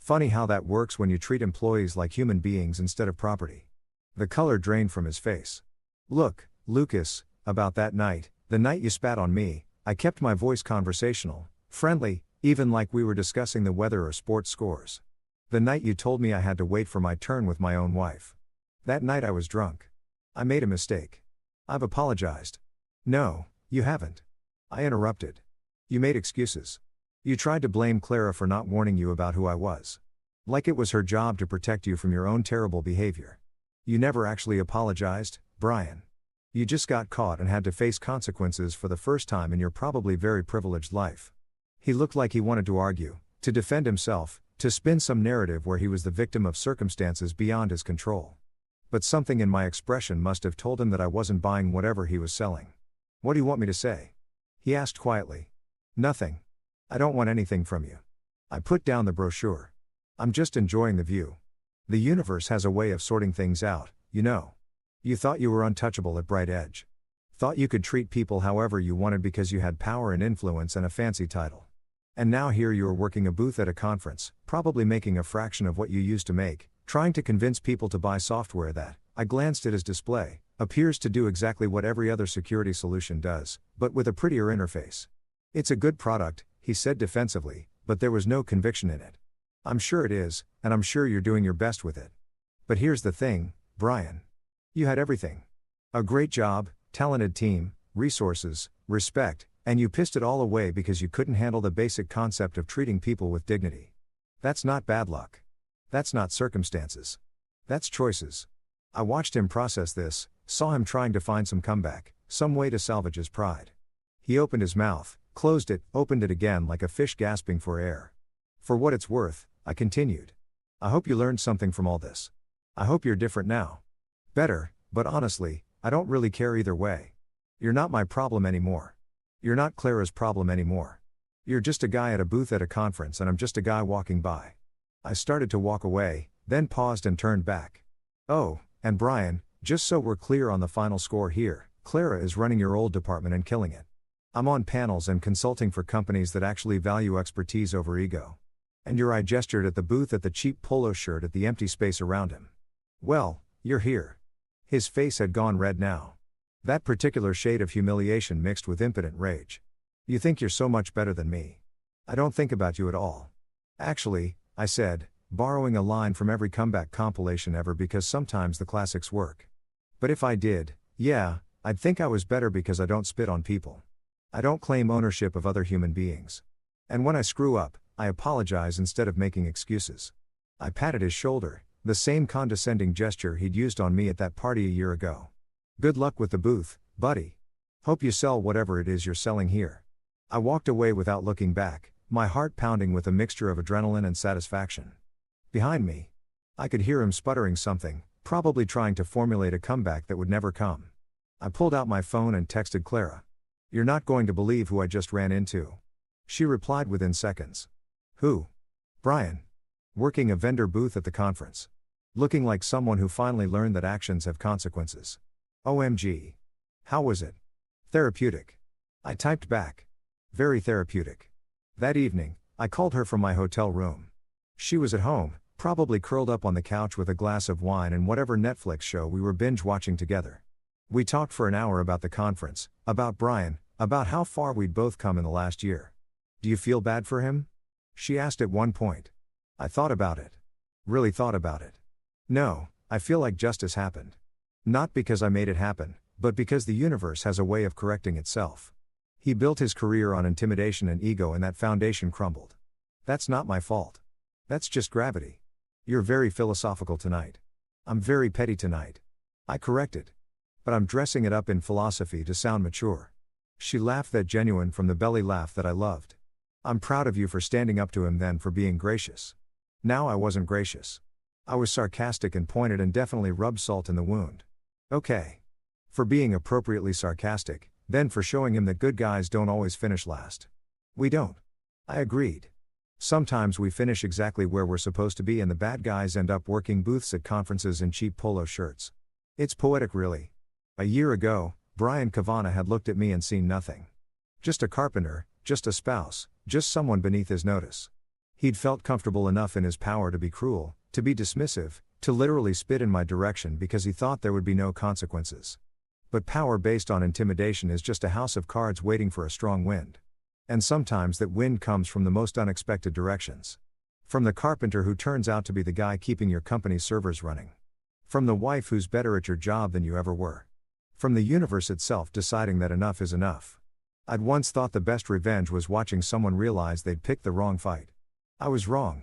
Speaker 1: Funny how that works when you treat employees like human beings instead of property. The color drained from his face. Look, Lucas, about that night, the night you spat on me, I kept my voice conversational, friendly, even like we were discussing the weather or sports scores. The night you told me I had to wait for my turn with my own wife. That night I was drunk. I made a mistake. I've apologized. No, you haven't. I interrupted. You made excuses. You tried to blame Clara for not warning you about who I was. Like it was her job to protect you from your own terrible behavior. You never actually apologized, Brian. You just got caught and had to face consequences for the first time in your probably very privileged life. He looked like he wanted to argue, to defend himself, to spin some narrative where he was the victim of circumstances beyond his control. But something in my expression must have told him that I wasn't buying whatever he was selling. What do you want me to say? He asked quietly. Nothing. I don't want anything from you. I put down the brochure. I'm just enjoying the view. The universe has a way of sorting things out, you know. You thought you were untouchable at Bright Edge. Thought you could treat people however you wanted because you had power and influence and a fancy title. And now here you are working a booth at a conference, probably making a fraction of what you used to make, trying to convince people to buy software that, I glanced at his display, appears to do exactly what every other security solution does, but with a prettier interface. It's a good product, he said defensively, but there was no conviction in it. I'm sure it is, and I'm sure you're doing your best with it. But here's the thing, Brian. You had everything. A great job, talented team, resources, respect, and you pissed it all away because you couldn't handle the basic concept of treating people with dignity. That's not bad luck. That's not circumstances. That's choices. I watched him process this, saw him trying to find some comeback, some way to salvage his pride. He opened his mouth, closed it, opened it again like a fish gasping for air. For what it's worth, I continued. I hope you learned something from all this. I hope you're different now. Better, but honestly, I don't really care either way. You're not my problem anymore. You're not Clara's problem anymore. You're just a guy at a booth at a conference and I'm just a guy walking by. I started to walk away, then paused and turned back. Oh, and Brian, just so we're clear on the final score here, Clara is running your old department and killing it. I'm on panels and consulting for companies that actually value expertise over ego. And your eye gestured at the booth at the cheap polo shirt at the empty space around him. Well, you're here. His face had gone red now. That particular shade of humiliation mixed with impotent rage. You think you're so much better than me. I don't think about you at all. Actually, I said, borrowing a line from every comeback compilation ever because sometimes the classics work. But if I did, yeah, I'd think I was better because I don't spit on people. I don't claim ownership of other human beings. And when I screw up, I apologize instead of making excuses. I patted his shoulder, the same condescending gesture he'd used on me at that party a year ago. Good luck with the booth, buddy. Hope you sell whatever it is you're selling here. I walked away without looking back, my heart pounding with a mixture of adrenaline and satisfaction. Behind me, I could hear him sputtering something, probably trying to formulate a comeback that would never come. I pulled out my phone and texted Clara. You're not going to believe who I just ran into. She replied within seconds. Who? Brian. Working a vendor booth at the conference. Looking like someone who finally learned that actions have consequences. OMG. How was it? Therapeutic. I typed back. Very therapeutic. That evening, I called her from my hotel room. She was at home, probably curled up on the couch with a glass of wine and whatever Netflix show we were binge watching together. We talked for an hour about the conference, about Brian, about how far we'd both come in the last year. Do you feel bad for him? She asked at one point. I thought about it. Really thought about it. No, I feel like justice happened. Not because I made it happen, but because the universe has a way of correcting itself. He built his career on intimidation and ego and that foundation crumbled. That's not my fault. That's just gravity. You're very philosophical tonight. I'm very petty tonight. I corrected. But I'm dressing it up in philosophy to sound mature. She laughed, that genuine from the belly laugh that I loved. I'm proud of you for standing up to him then, for being gracious. Now I wasn't gracious. I was sarcastic and pointed and definitely rubbed salt in the wound. Okay. For being appropriately sarcastic, then for showing him that good guys don't always finish last. We don't. I agreed. Sometimes we finish exactly where we're supposed to be and the bad guys end up working booths at conferences in cheap polo shirts. It's poetic, really. A year ago, Brian Kavana had looked at me and seen nothing. Just a carpenter, just a spouse, just someone beneath his notice. He'd felt comfortable enough in his power to be cruel, to be dismissive, to literally spit in my direction because he thought there would be no consequences. But power based on intimidation is just a house of cards waiting for a strong wind. And sometimes that wind comes from the most unexpected directions. From the carpenter who turns out to be the guy keeping your company's servers running. From the wife who's better at your job than you ever were. From the universe itself deciding that enough is enough. I'd once thought the best revenge was watching someone realize they'd picked the wrong fight. I was wrong.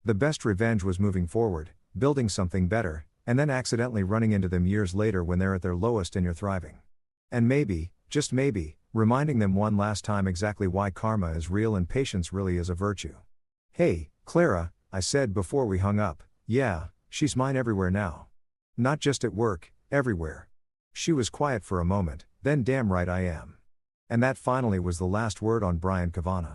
Speaker 1: The best revenge was moving forward, building something better, and then accidentally running into them years later when they're at their lowest and you're thriving. And maybe, just maybe, reminding them one last time exactly why karma is real and patience really is a virtue. Hey, Clara, I said before we hung up, yeah, she's mine everywhere now. Not just at work, everywhere. She was quiet for a moment, then damn right I am. And that finally was the last word on Brian Kavana.